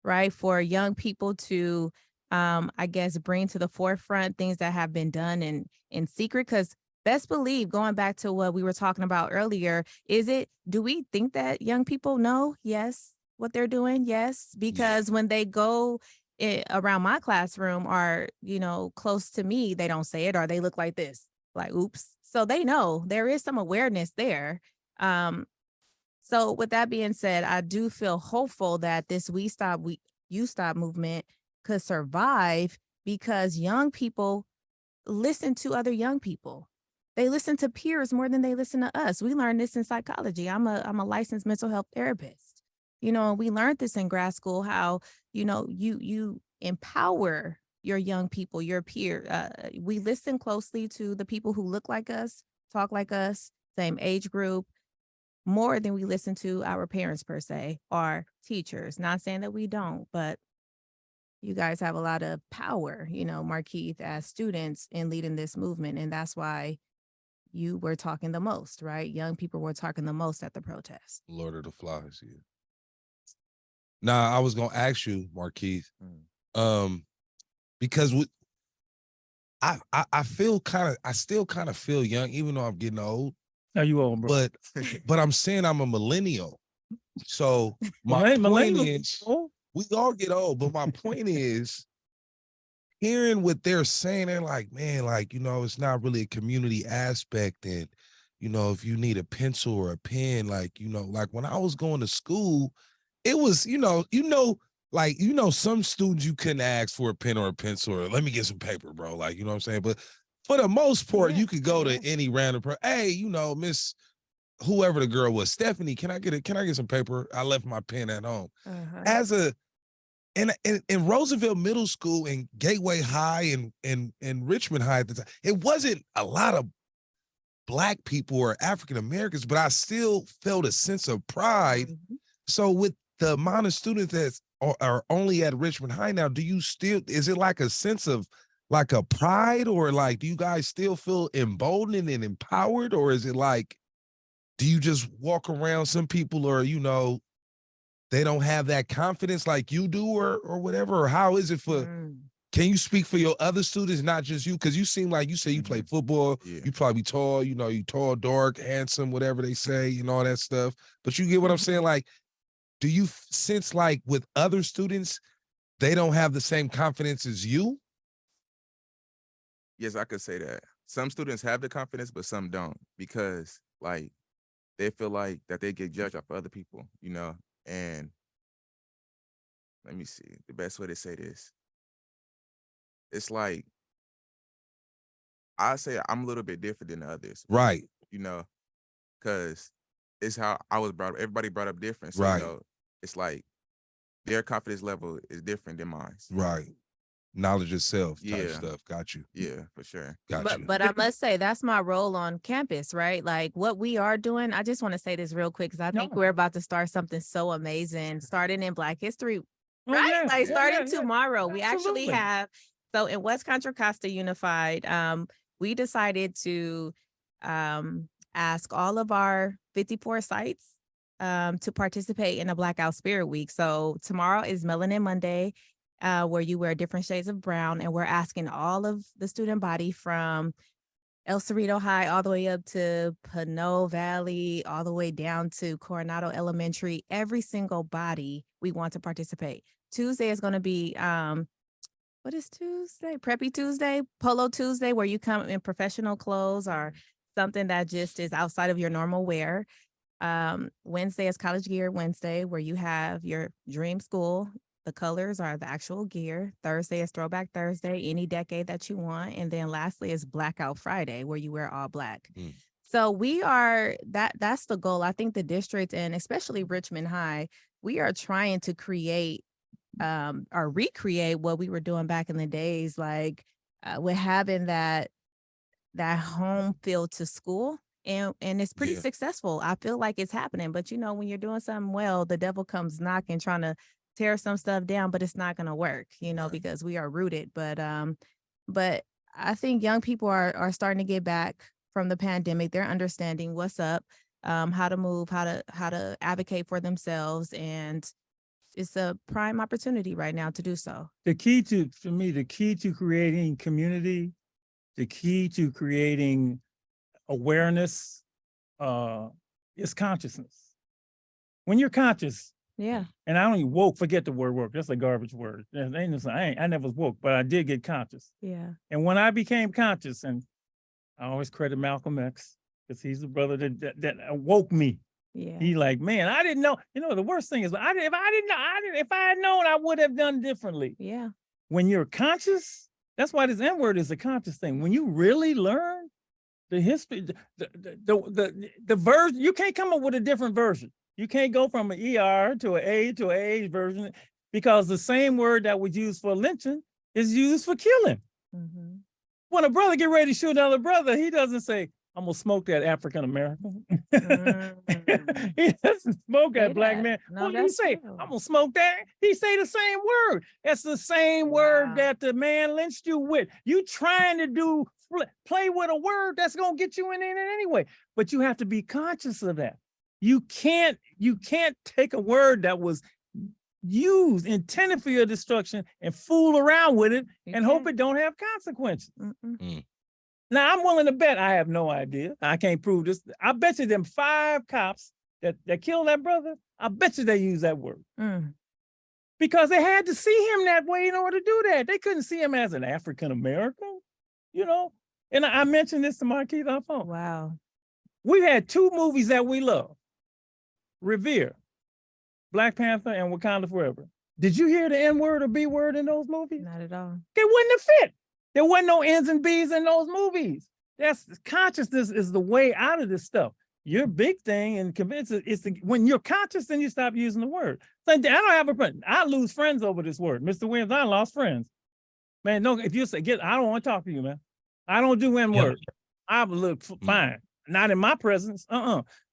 right? For young people to, I guess, bring to the forefront things that have been done in secret. Because best believe, going back to what we were talking about earlier, do we think that young people know? Yes. What they're doing? Yes. Because when they go around my classroom or, close to me, they don't say it, or they look like this, like, oops. So they know there is some awareness there. So with that being said, I do feel hopeful that this You Stop movement could survive because young people listen to other young people. They listen to peers more than they listen to us. We learned this in psychology. I'm a licensed mental health therapist. We learned this in grad school, how, you empower your young people, your peer. We listen closely to the people who look like us, talk like us, same age group, more than we listen to our parents per se, or teachers. Not saying that we don't, but you guys have a lot of power, Markeith, as students in leading this movement. And that's why you were talking the most, right? Young people were talking the most at the protest. Lord of the Flies, yeah. Now, I was going to ask you, Markeith, because I feel I still kind of feel young, even though I'm getting old. Are you old, bro? But I'm saying I'm a millennial. So my point is, we all get old, but my point is, hearing what they're saying, they're like, man, like, you know, it's not really a community aspect. And, you know, if you need a pencil or a pen, like, you know, like when I was going to school, it was, like, some students you couldn't ask for a pen or a pencil or let me get some paper, bro. Like, you know what I'm saying? But for the most part, you could go to any random person. Hey, you know, Miss whoever the girl was, Stephanie, can I get some paper? I left my pen at home. As in Roosevelt Middle School and Gateway High and Richmond High at the time, it wasn't a lot of Black people or African Americans, but I still felt a sense of pride. So with the amount of students that are only at Richmond High now, is it like a sense of like a pride, or like, do you guys still feel emboldened and empowered? Or is it like, do you just walk around, some people are, you know, they don't have that confidence like you do, or whatever? Or how is it can you speak for your other students, not just you? Because you seem like you say you play football, you probably tall, you know, you tall, dark, handsome, whatever they say, and all that stuff. But you get what I'm saying? Like, do you sense like with other students, they don't have the same confidence as you? Yes, I could say that. Some students have the confidence, but some don't, because like they feel like that they get judged off other people, you know? And let me see, the best way to say this. It's like, I say I'm a little bit different than the others. Right. You know, because it's how I was brought up. Everybody brought up different. So, Right. you know, it's like their confidence level is different than mine. Right. Knowledge itself type Yeah. stuff. Got you. Yeah, for sure. Got you. But I must say that's my role on campus, right? Like what we are doing. I just want to say this real quick because I think we're about to start something so amazing, starting in Black History, right? Like starting tomorrow. We actually have, so in West Contra Costa Unified, we decided to ask all of our 54 sites to participate in a Blackout Spirit Week. So tomorrow is Melanin Monday, where you wear different shades of brown, and we're asking all of the student body from El Cerrito High all the way up to Pinot Valley, all the way down to Coronado Elementary, every single body we want to participate. Tuesday is going to be, what is Tuesday? Preppy Tuesday, Polo Tuesday, where you come in professional clothes or something that just is outside of your normal wear. Wednesday is College Gear Wednesday, where you have your dream school. The colors are the actual gear. Thursday is Throwback Thursday, any decade that you want. And then lastly is Blackout Friday, where you wear all black. So we are, that's the goal. I think the district, and especially Richmond High, we are trying to create or recreate what we were doing back in the days, like with having that home feel to school. And it's pretty successful. I feel like it's happening. But you know, when you're doing something well, the devil comes knocking, trying to tear some stuff down, but it's not going to work, you know, because we are rooted. But I think young people are starting to get back from the pandemic. They're understanding what's up, how to move, how to advocate for themselves. And it's a prime opportunity right now to do so. The key to creating community, the key to creating awareness is consciousness. When you're conscious, and I don't even woke, forget the word woke. That's a garbage word. I never was woke, but I did get conscious. And when I became conscious, and I always credit Malcolm X because he's the brother that woke me. He like, man, I didn't know. You know, the worst thing is, if I had known, I would have done differently. When you're conscious, that's why this N-word is a conscious thing. When you really learn the history, the version, you can't come up with a different version. You can't go from an ER to an A to an A version, because the same word that was used for lynching is used for killing. When a brother get ready to shoot another brother, he doesn't say, I'm gonna smoke that African American. He doesn't smoke that black man. No, What do you say? true. I'm gonna smoke that. He say the same word. That's the same word that the man lynched you with. You trying to play with a word that's gonna get you in it anyway. But you have to be conscious of that. You can't take a word that was used, intended for your destruction, and fool around with it and hope it don't have consequences. Now, I'm willing to bet, I have no idea. I can't prove this. I bet you them 5 cops that killed that brother, I bet you they use that word. Because they had to see him that way in order to do that. They couldn't see him as an African-American, you know? And I mentioned this to Markeith on phone. Wow. We've had 2 movies that we love. Revere, Black Panther and Wakanda Forever. Did you hear the N-word or B-word in those movies? Not at all. They wouldn't have fit. There wasn't no N's and B's in those movies. That's consciousness is the way out of this stuff. Your big thing and convince it's when you're conscious, then you stop using the word. So I don't have a friend. I lose friends over this word. Mr. Williams, I lost friends. Man, no, if you say I don't want to talk to you, man. I don't do N-word. I look fine. Not in my presence.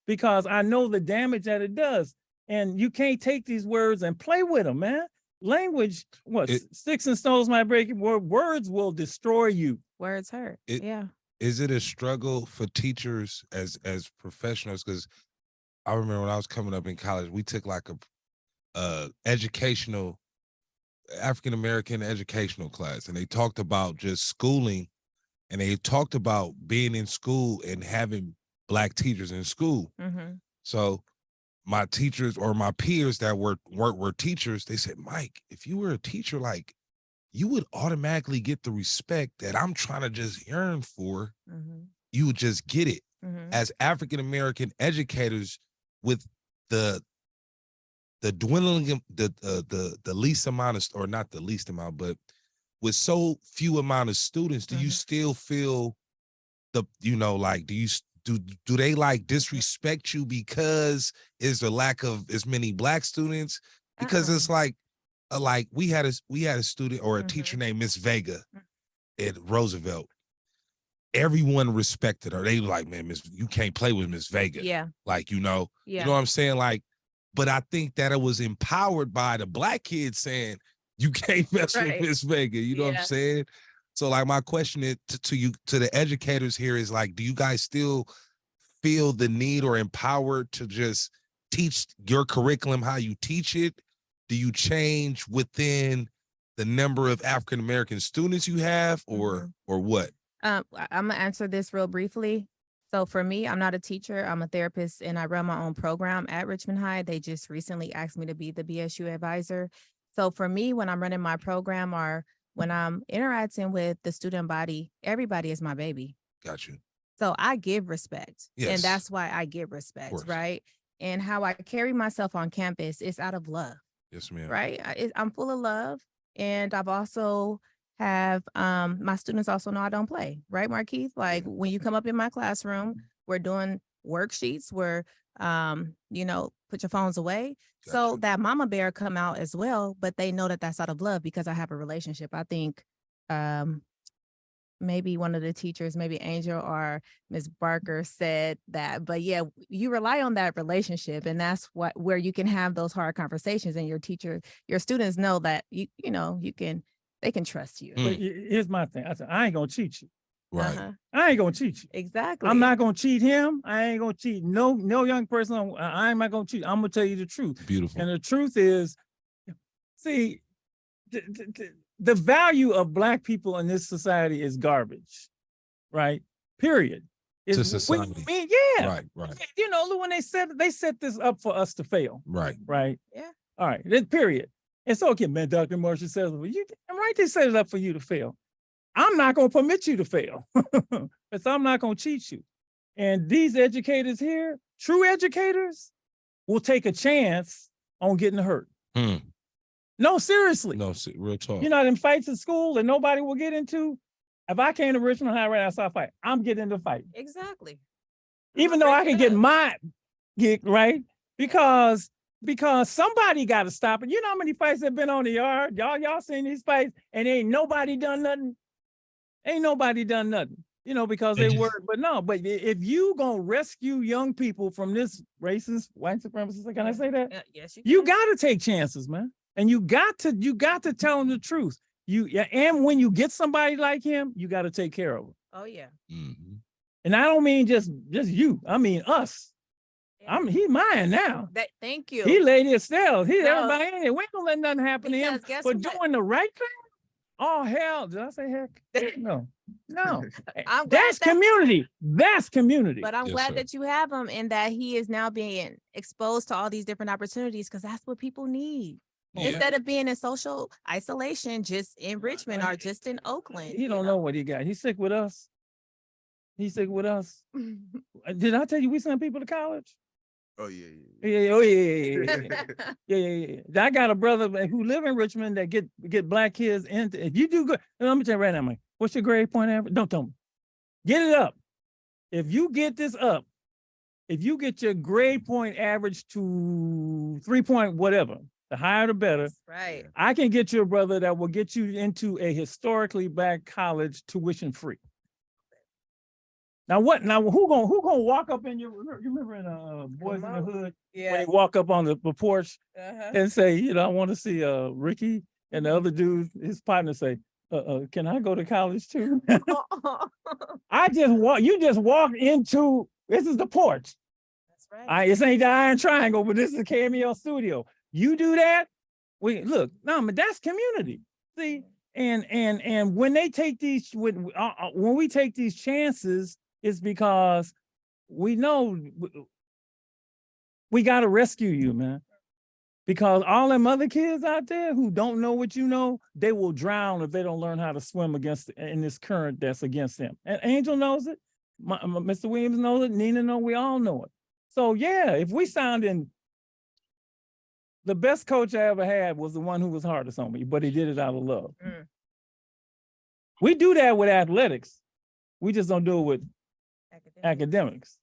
Because I know the damage that it does. And you can't take these words and play with them, man. Language, sticks and stones might break you. Words will destroy you. Words hurt. Yeah. Is it a struggle for teachers as professionals? Because I remember when I was coming up in college, we took like a educational, African-American educational class, and they talked about just schooling, and they talked about being in school and having Black teachers in school. So my teachers or my peers that were teachers, they said, Mike, if you were a teacher, like, you would automatically get the respect that I'm trying to just yearn for. You would just get it. As African-American educators, with the dwindling, the least amount of, or not the least amount, but with so few amount of students, do you still feel like, do they like disrespect you because is the lack of as many Black students? Because it's like we had a student or a teacher named Miss Vega at Roosevelt. Everyone respected her. They were like, man, you can't play with Miss Vega. Yeah. Like, you know what I'm saying? Like, but I think that it was empowered by the Black kids saying, you can't mess with Miss Vega. You know what I'm saying? So like my question is to the educators here is like, do you guys still feel the need or empowered to just teach your curriculum how you teach it? Do you change within the number of African-American students you have or what? I'm gonna answer this real briefly. So for me, I'm not a teacher, I'm a therapist, and I run my own program at Richmond High. They just recently asked me to be the BSU advisor. So for me, when I'm running my program or when I'm interacting with the student body, everybody is my baby. Got you. So I give respect. Yes. And that's why I give respect, right? And how I carry myself on campus is out of love. Yes, ma'am. Right? I'm full of love. And I've also have, my students also know I don't play, right, Markeith? Like when you come up in my classroom, we're doing worksheets where, put your phones away. Gotcha. So that mama bear come out as well, but they know that that's out of love because I have a relationship. I think, maybe one of the teachers, maybe Angel or Ms. Barker said that, but yeah, you rely on that relationship, and that's where you can have those hard conversations, and your students know that they can trust you. But here's my thing. I said, I ain't gonna cheat you. Right. I ain't gonna cheat you. Exactly. I'm not gonna cheat him. I ain't gonna cheat no young person. I ain't not gonna cheat. I'm gonna tell you the truth. Beautiful. And the truth is, see, the value of Black people in this society is garbage, right? Period. To society. Yeah. Right. You know, when they set this up for us to fail. Right. Yeah. All right. Period. It's okay, man. Dr. Marshall says, well, they set it up for you to fail. I'm not going to permit you to fail. Because I'm not going to cheat you. And these educators here, true educators, will take a chance on getting hurt. No, seriously. No, real talk. You know, them fights at school that nobody will get into. If I came to Richmond High right now, I saw a fight, I'm getting into the fight. Exactly. Even though I can get my gig, right? Because somebody got to stop it. You know how many fights have been on the yard? Y'all seen these fights and ain't nobody done nothing. You know, because they work. But if you gonna rescue young people from this racist, white supremacist, can I say that? Yes, you got to take chances, man. And you got to tell them the truth. And when you get somebody like him, you got to take care of him. Oh yeah. Mm-hmm. And I don't mean just you. I mean us. He's mine now. Thank you. He Lady Estelle. He No. everybody in here. We ain't gonna let nothing happen to him Because guess for what? doing the right thing. Oh hell! Did I say heck? No. I'm glad That's that- community. That's community. But I'm Yes, glad sir. that you have him and that he is now being exposed to all these different opportunities because that's what people need. Yeah. Instead of being in social isolation, just in Richmond or just in Oakland. He don't know what he got. He's sick with us. He's sick with us. Did I tell you we send people to college? Oh yeah, Yeah. I got a brother who live in Richmond that get black kids into. If you do good, let me tell you right now, Mike. What's your grade point average? Don't tell me. Get it up. If you get this up, if you get your grade point average to 3 point whatever, the higher the better. That's right. I can get you a brother that will get you into a historically black college tuition free. Now what? Now who gonna walk up in your? You remember in Boys in the Hood when Yeah. they walk up on the porch Uh-huh. and say, I want to see Ricky, and the other dude, his partner say, can I go to college too? You just walk into, this is the porch. That's right. This ain't the Iron Triangle, but this is a Cameo studio. You do that, but that's community. See, and when they take these, when we take these chances, it's because we know we got to rescue you, man. Because all them other kids out there who don't know what you know, they will drown if they don't learn how to swim in this current that's against them. And Angel knows it. Mr. Williams knows it. Nina knows. We all know it. So yeah, if we sounding, the best coach I ever had was the one who was hardest on me, but he did it out of love. Mm. We do that with athletics. We just don't do it with academics.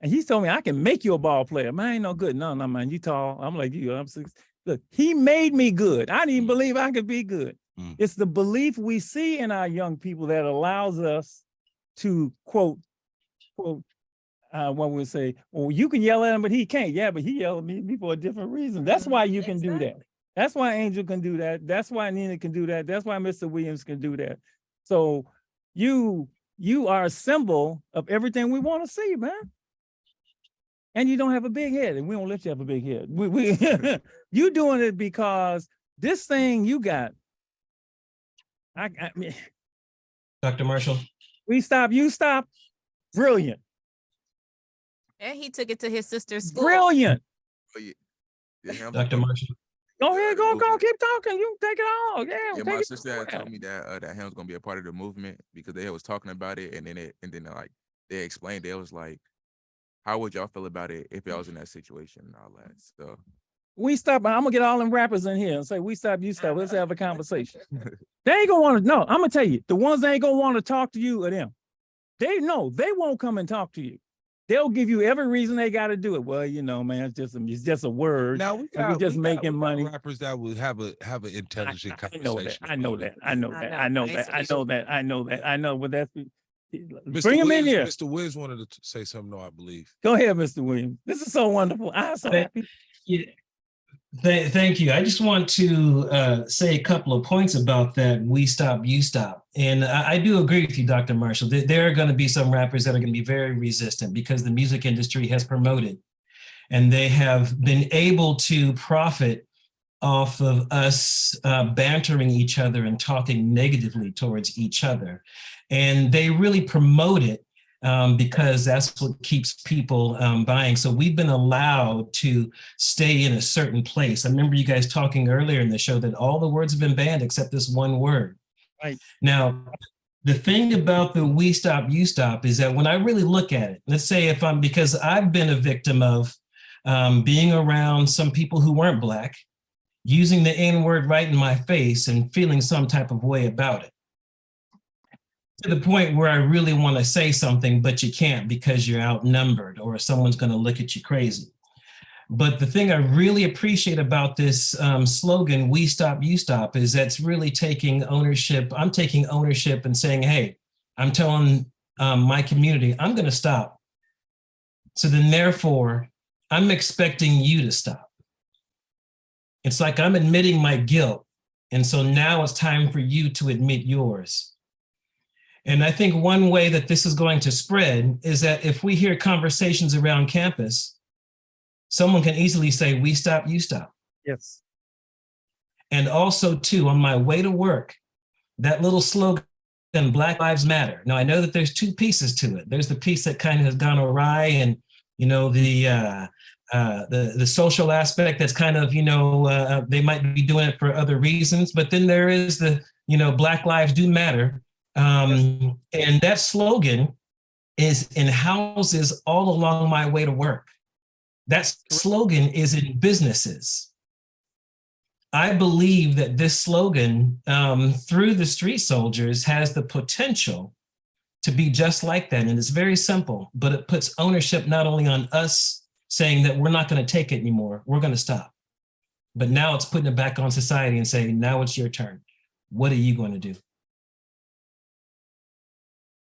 And he told me, I can make you a ball player. Man, I ain't no good. No, man, you tall. I'm like you. I'm 6. Look, he made me good. I didn't even believe I could be good. It's the belief we see in our young people that allows us to quote, what we say, well, you can yell at him, but he can't. Yeah, but he yelled at me for a different reason. That's why you can do that. That's why Angel can do that. That's why Nina can do that. That's why Mr. Williams can do that. So you are a symbol of everything we want to see, man. And you don't have a big head, and we don't let you have a big head. You doing it because this thing you got. I mean, Dr. Marshall. We stop, you stop. Brilliant. And he took it to his sister's school. Brilliant. Oh, yeah. Dr. Marshall. Go ahead, go, keep talking. You take it all. Yeah, my sister had told me that that hymn's gonna be a part of the movement because they was talking about it, and then like they explained it was like, how would y'all feel about it if y'all was in that situation and all that? So we stop. I'm gonna get all them rappers in here and say, we stop, you stop. Let's have a conversation. They ain't gonna want to know. I'm gonna tell you, the ones that ain't gonna want to talk to you are them. They know they won't come and talk to you. They'll give you every reason they got to do it. Well, man, it's just a word. Now we're just making money. Rappers that would have an intelligent conversation. I know that. But that's Mr. bring him in Williams, here. Mr. Williams wanted to say something, I believe. Go ahead, Mr. Williams. This is so wonderful. I'm so happy. Yeah. Thank you. I just want to say a couple of points about that. We stop, you stop. And I do agree with you, Dr. Marshall. There are going to be some rappers that are going to be very resistant because the music industry has promoted and they have been able to profit off of us bantering each other and talking negatively towards each other. And they really promote it because that's what keeps people buying. So we've been allowed to stay in a certain place. I remember you guys talking earlier in the show that all the words have been banned except this one word. Right. Now, the thing about the we stop, you stop is that when I really look at it, let's say because I've been a victim of being around some people who weren't Black, using the N-word right in my face and feeling some type of way about it. To the point where I really want to say something, but you can't because you're outnumbered or someone's going to look at you crazy. But the thing I really appreciate about this slogan, we stop, you stop, is that's really taking ownership. I'm taking ownership and saying, hey, I'm telling my community, I'm going to stop. So then therefore, I'm expecting you to stop. It's like I'm admitting my guilt. And so now it's time for you to admit yours. And I think one way that this is going to spread is that if we hear conversations around campus someone can easily say, we stop, you stop. Yes. And also too, on my way to work, that little slogan, Black Lives Matter. Now I know that there's two pieces to it. There's the piece that kind of has gone awry, and you know the social aspect that's kind of, you know, they might be doing it for other reasons, but then there is the, you know, Black Lives Do Matter, and that slogan is in houses all along my way to work. That slogan is in businesses. I believe that this slogan through the street soldiers has the potential to be just like that. And it's very simple, but it puts ownership not only on us saying that we're not going to take it anymore, we're going to stop. But now it's putting it back on society and saying, now it's your turn. What are you going to do?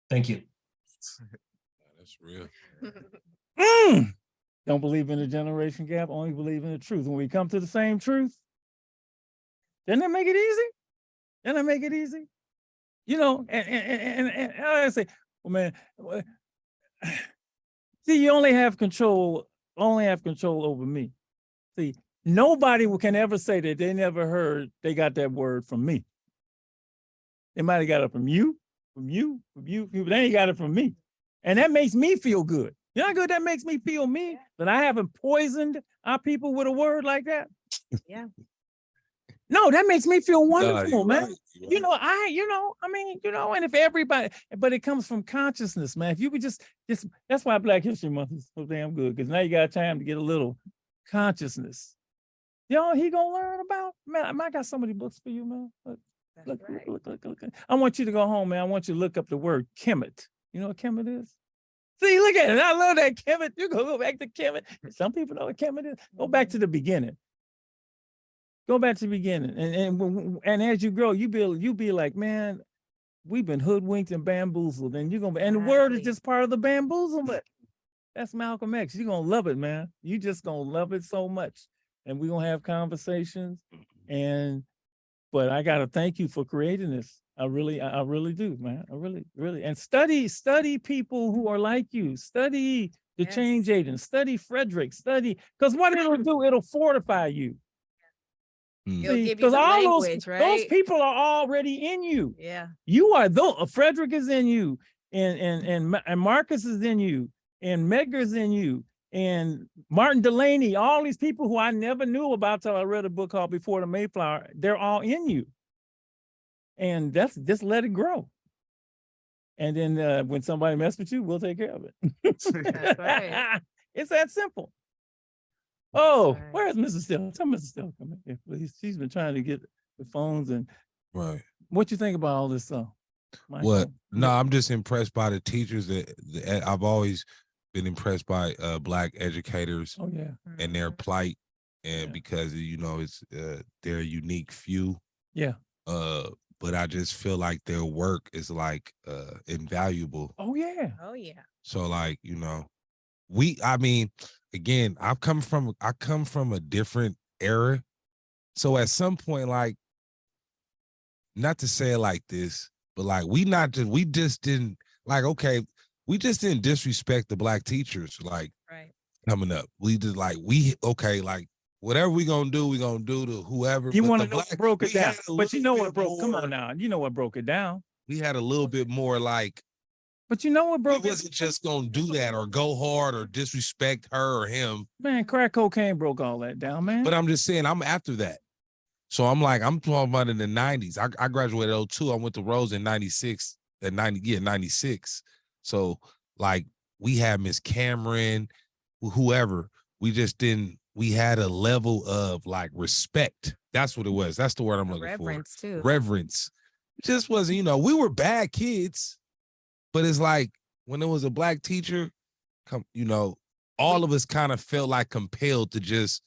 Thank you. That's real. Don't believe in the generation gap, only believe in the truth. When we come to the same truth, doesn't that make it easy? Doesn't that make it easy? You know, and I say, well, man, see, you only have control over me. See, nobody can ever say that they never heard they got that word from me. They might have got it from you, but they ain't got it from me. And that makes me feel good. You know how good that makes me feel, me? That I haven't poisoned our people with a word like that? Yeah. No, that makes me feel wonderful, man. Right. You know, and if everybody, but it comes from consciousness, man. If you would just, that's why Black History Month is so damn good, because now you got time to get a little consciousness. You know, he gonna learn about, man, I got so many books for you, man. Look. I want you to go home, man. I want you to look up the word Kemet. You know what Kemet is? See, look at it. I love that Kemet. You go back to Kemet. Some people know what Kemet is. Go back to the beginning. Go back to the beginning, and as you grow, you be like, man, we've been hoodwinked and bamboozled, and and the word is just part of the bamboozlement. That's Malcolm X. You're gonna love it, man. You just gonna love it so much, and we're gonna have conversations. But I gotta thank you for creating this. I really do, man. I really, and study people who are like you. Study the change agents. Study Frederick. Study, because what it'll do, it'll fortify you. Because all those people are already in you. Yeah. You are Frederick is in you, and Marcus is in you, and Medgar's in you, and Martin Delaney, all these people who I never knew about till I read a book called Before the Mayflower, they're all in you. And that's just let it grow. And then when somebody messes with you, we'll take care of it. That's right. It's that simple. Oh, where's Mrs. Still? Tell Mrs. Still come in here, please. She's been trying to get the phones. And Right. What you think about all this stuff? What? No, I'm just impressed by the teachers that I've always been impressed by Black educators. Oh yeah. And their plight, and because you know it's they're a unique few. Yeah. But I just feel like their work is like invaluable. Oh yeah. Oh yeah. So like, you know, I mean, again, I come from a different era. So at some point, like, not to say it like this, but like we just didn't disrespect the Black teachers, like coming up. We just like like whatever we gonna do to whoever. You want to know what broke it down? But you know what broke? Come on now, you know what broke it down? We had a little bit more like. But you know what broke? We wasn't just gonna do that or go hard or disrespect her or him. Man, crack cocaine broke all that down, man. But I'm just saying, I'm after that. So I'm talking about in the 90s. I graduated 2002. I went to Rose in 96. 96. So like we had Miss Cameron, whoever. We had a level of like respect. That's what it was. That's the word I'm looking for. Reverence too. Reverence. It just wasn't, you know, we were bad kids, but it's like when there was a Black teacher, you know, all of us kind of felt like compelled to just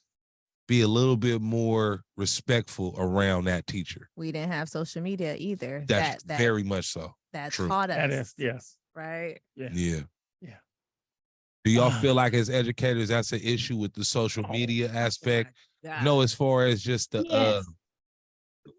be a little bit more respectful around that teacher. We didn't have social media either. That's very much so. That True. taught us. That is, yes. Right. Yeah. Yeah. Yeah. Do y'all feel like as educators, that's an issue with the social media aspect? No, as far as just the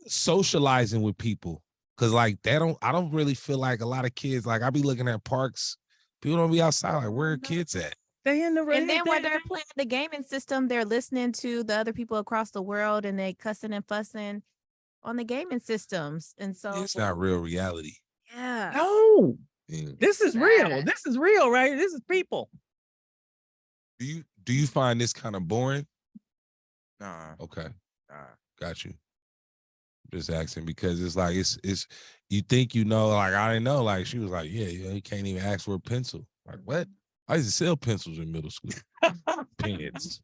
socializing with people. Cause like I don't really feel like a lot of kids, like I be looking at parks, people don't be outside, like where are kids at? They in the And then when they're playing the gaming system, they're listening to the other people across the world and they cussing and fussing on the gaming systems. And so It's not real reality. yeah. No, Yeah. this is real. Sad. This is real, right? This is people. Do you find this kind of boring? Nah, Okay, nah. got you. Just asking because it's like it's you think you know, like I didn't know, like she was like, yeah, you can't even ask for a pencil. Like what? I used to sell pencils in middle school. Pens.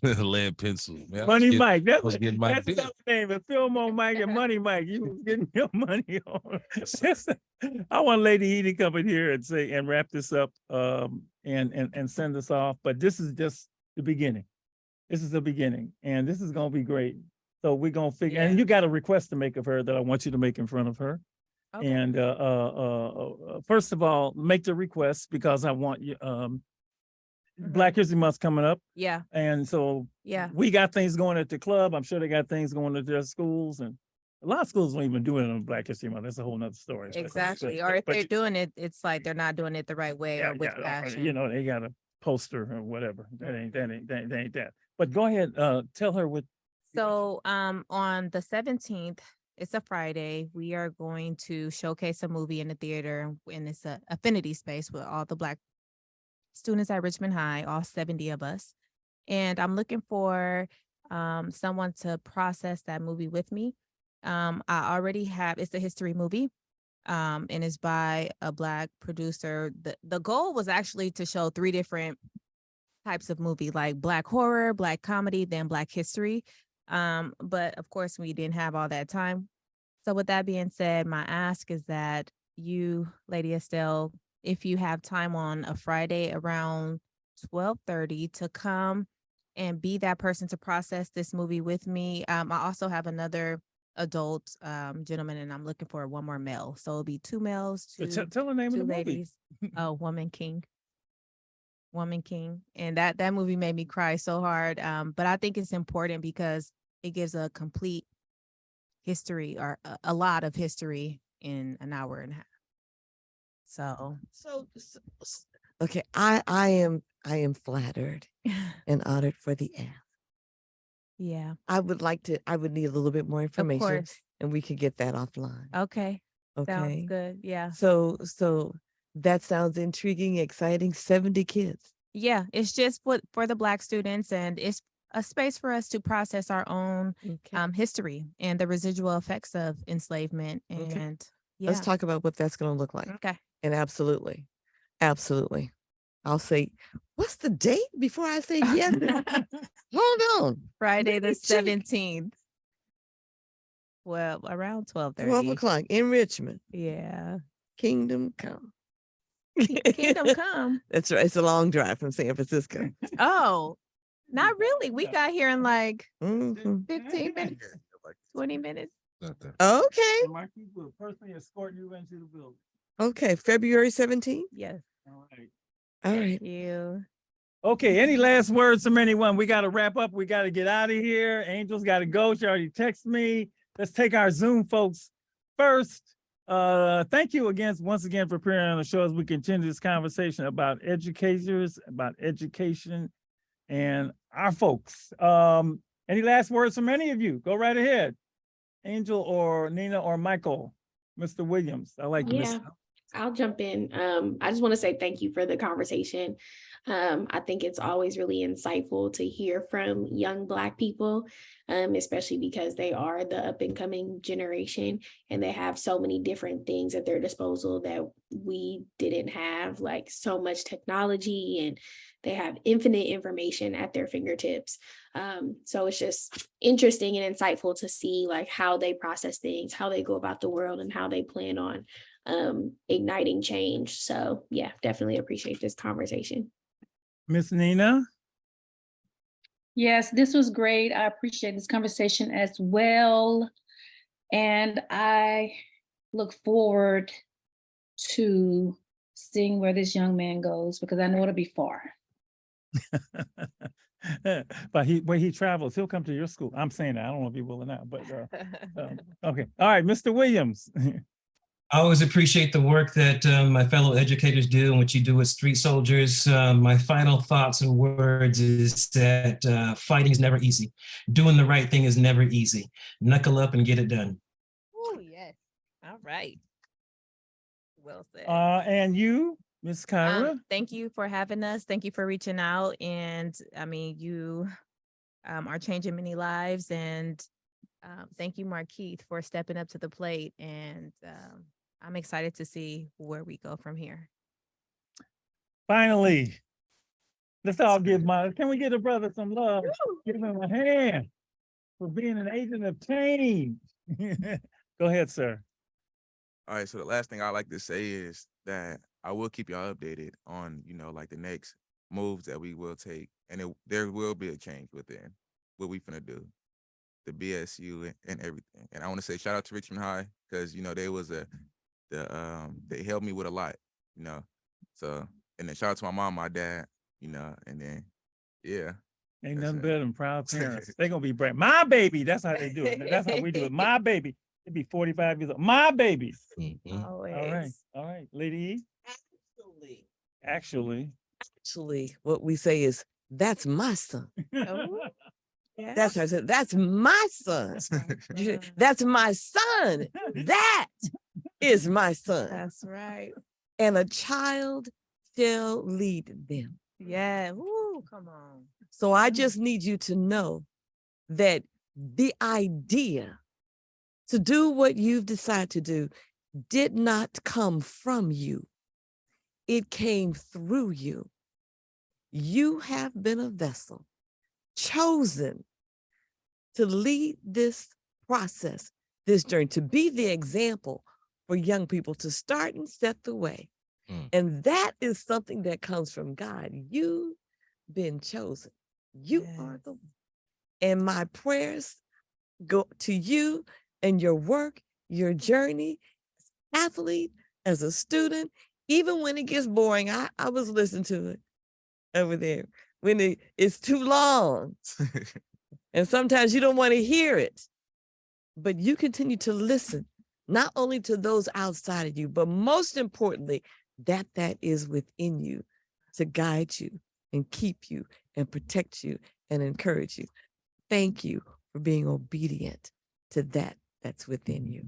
Lead pencils. Man, Money Mike. I was getting my That's dip. another name. If Fillmore Mike and Money Mike, you was getting your money on. I want Lady Edie to come in here and say and wrap this up and send us off. But this is just the beginning. This is the beginning, and this is gonna be great. So we're gonna figure. And Yeah. you got a request to make of her that I want you to make in front of her. Okay. And first of all, make the request because I want you. Black History Month's coming up, Yeah. and so Yeah. we got things going at the club. I'm sure they got things going at their schools, and a lot of schools don't even do it on Black History Month. That's a whole nother story. Exactly. Or if But they're doing it, it's like they're not doing it the right way yeah, or with yeah, passion. you know, they got a poster or whatever. That ain't that. But go ahead, tell her what. So on the 17th, it's a Friday, we are going to showcase a movie in the theater, and it's a affinity space with all the Black students at Richmond High, all 70 of us. And I'm looking for someone to process that movie with me. I already have, it's a history movie. And it's by a Black producer. The goal was actually to show 3 different types of movie, like Black horror, Black comedy, then Black history. But of course, we didn't have all that time. So with that being said, my ask is that you, Lady Estelle, if you have time on a Friday around 12:30 to come and be that person to process this movie with me. I also have another adult gentleman, and I'm looking for one more male. So it'll be 2 males, Tell the name of two the movie. ladies. Oh, Woman King. And that movie made me cry so hard. But I think it's important because it gives a complete history or a lot of history in an hour and a half. So Okay, I am flattered and honored for the ask. yeah, I would need a little bit more of information course. and we could get that offline. Okay. Sounds Okay. good. Yeah. So that sounds intriguing, exciting. 70 kids. Yeah. It's just for the Black students, and it's a space for us to process our own Okay. history and the residual effects of enslavement. Okay. And yeah. Let's talk about what that's going to look like. Okay. And absolutely. I'll say, what's the date before I say yes? Hold on. Friday the Let me check. 17th. Well, around 12:30. 12 o'clock in Richmond. Yeah. Kingdom come. Kingdom come. That's right. It's a long drive from San Francisco. Oh, not really. We got here in like Mhm. 15 minutes, 20 minutes. Not that. Okay. Markeith will personally escort you into the building. Okay. February 17th. Yes. All right. All right. Thank you. Okay, any last words from anyone? We got to wrap up. We got to get out of here. Angel's got to go. She already texted me. Let's take our Zoom folks first. Thank you once again for appearing on the show as we continue this conversation about educators, about education, and our folks. Any last words from any of you? Go right ahead. Angel or Nina or Michael, Mr. Williams. I like Yeah, I'll jump in. I just want to say thank you for the conversation. I think it's always really insightful to hear from young Black people, especially because they are the up and coming generation and they have so many different things at their disposal that we didn't have, like so much technology, and they have infinite information at their fingertips. So it's just interesting and insightful to see like how they process things, how they go about the world, and how they plan on igniting change. So yeah, definitely appreciate this conversation. Miss Nina. Yes, this was great. I appreciate this conversation as well. And I look forward to seeing where this young man goes because I know it'll be far. But when he travels, he'll come to your school. I'm saying that. I don't know if he will or not, but okay. All right, Mr. Williams. I always appreciate the work that my fellow educators do and what you do as street soldiers. My final thoughts and words is that fighting is never easy. Doing the right thing is never easy. Knuckle up and get it done. Oh, yes. All right. Well said. And you, Miss Kiraa? Thank you for having us. Thank you for reaching out. And I mean, you are changing many lives. And thank you, Markeith, for stepping up to the plate. And I'm excited to see where we go from here. Finally, let's all give can we give a brother some love? Give him a hand for being an agent of change. Go ahead, sir. All right, so the last thing I like to say is that I will keep y'all updated on, like the next moves that we will take, and there will be a change within what we finna do, the BSU and everything. And I want to say shout out to Richmond High because they helped me with a lot, So, and then shout out to my mom, my dad, and then yeah. Ain't nothing better than proud parents. They're gonna be brave. My baby. That's how they do it. That's how we do it. My baby. It'd be 45 years old. My baby. Always. All right. Lady E. Actually. What we say is, that's my son. Oh, yeah. That's her. That's my son. That's my son. That is my son. That's right. And a child shall lead them. Yeah. Woo, come on. So I just need you to know that the idea to do what you've decided to do did not come from you. It came through you. You have been a vessel chosen to lead this process, this journey, to be the example for young people, to start and set the way. And that is something that comes from God. You've been chosen. You are the one. And my prayers go to you and your work, your journey, as an athlete, as a student. Even when it gets boring, I was listening to it over there. When it's too long. And sometimes you don't want to hear it. But you continue to listen, not only to those outside of you, but most importantly, that is within you to guide you and keep you and protect you and encourage you. Thank you for being obedient to that's within you.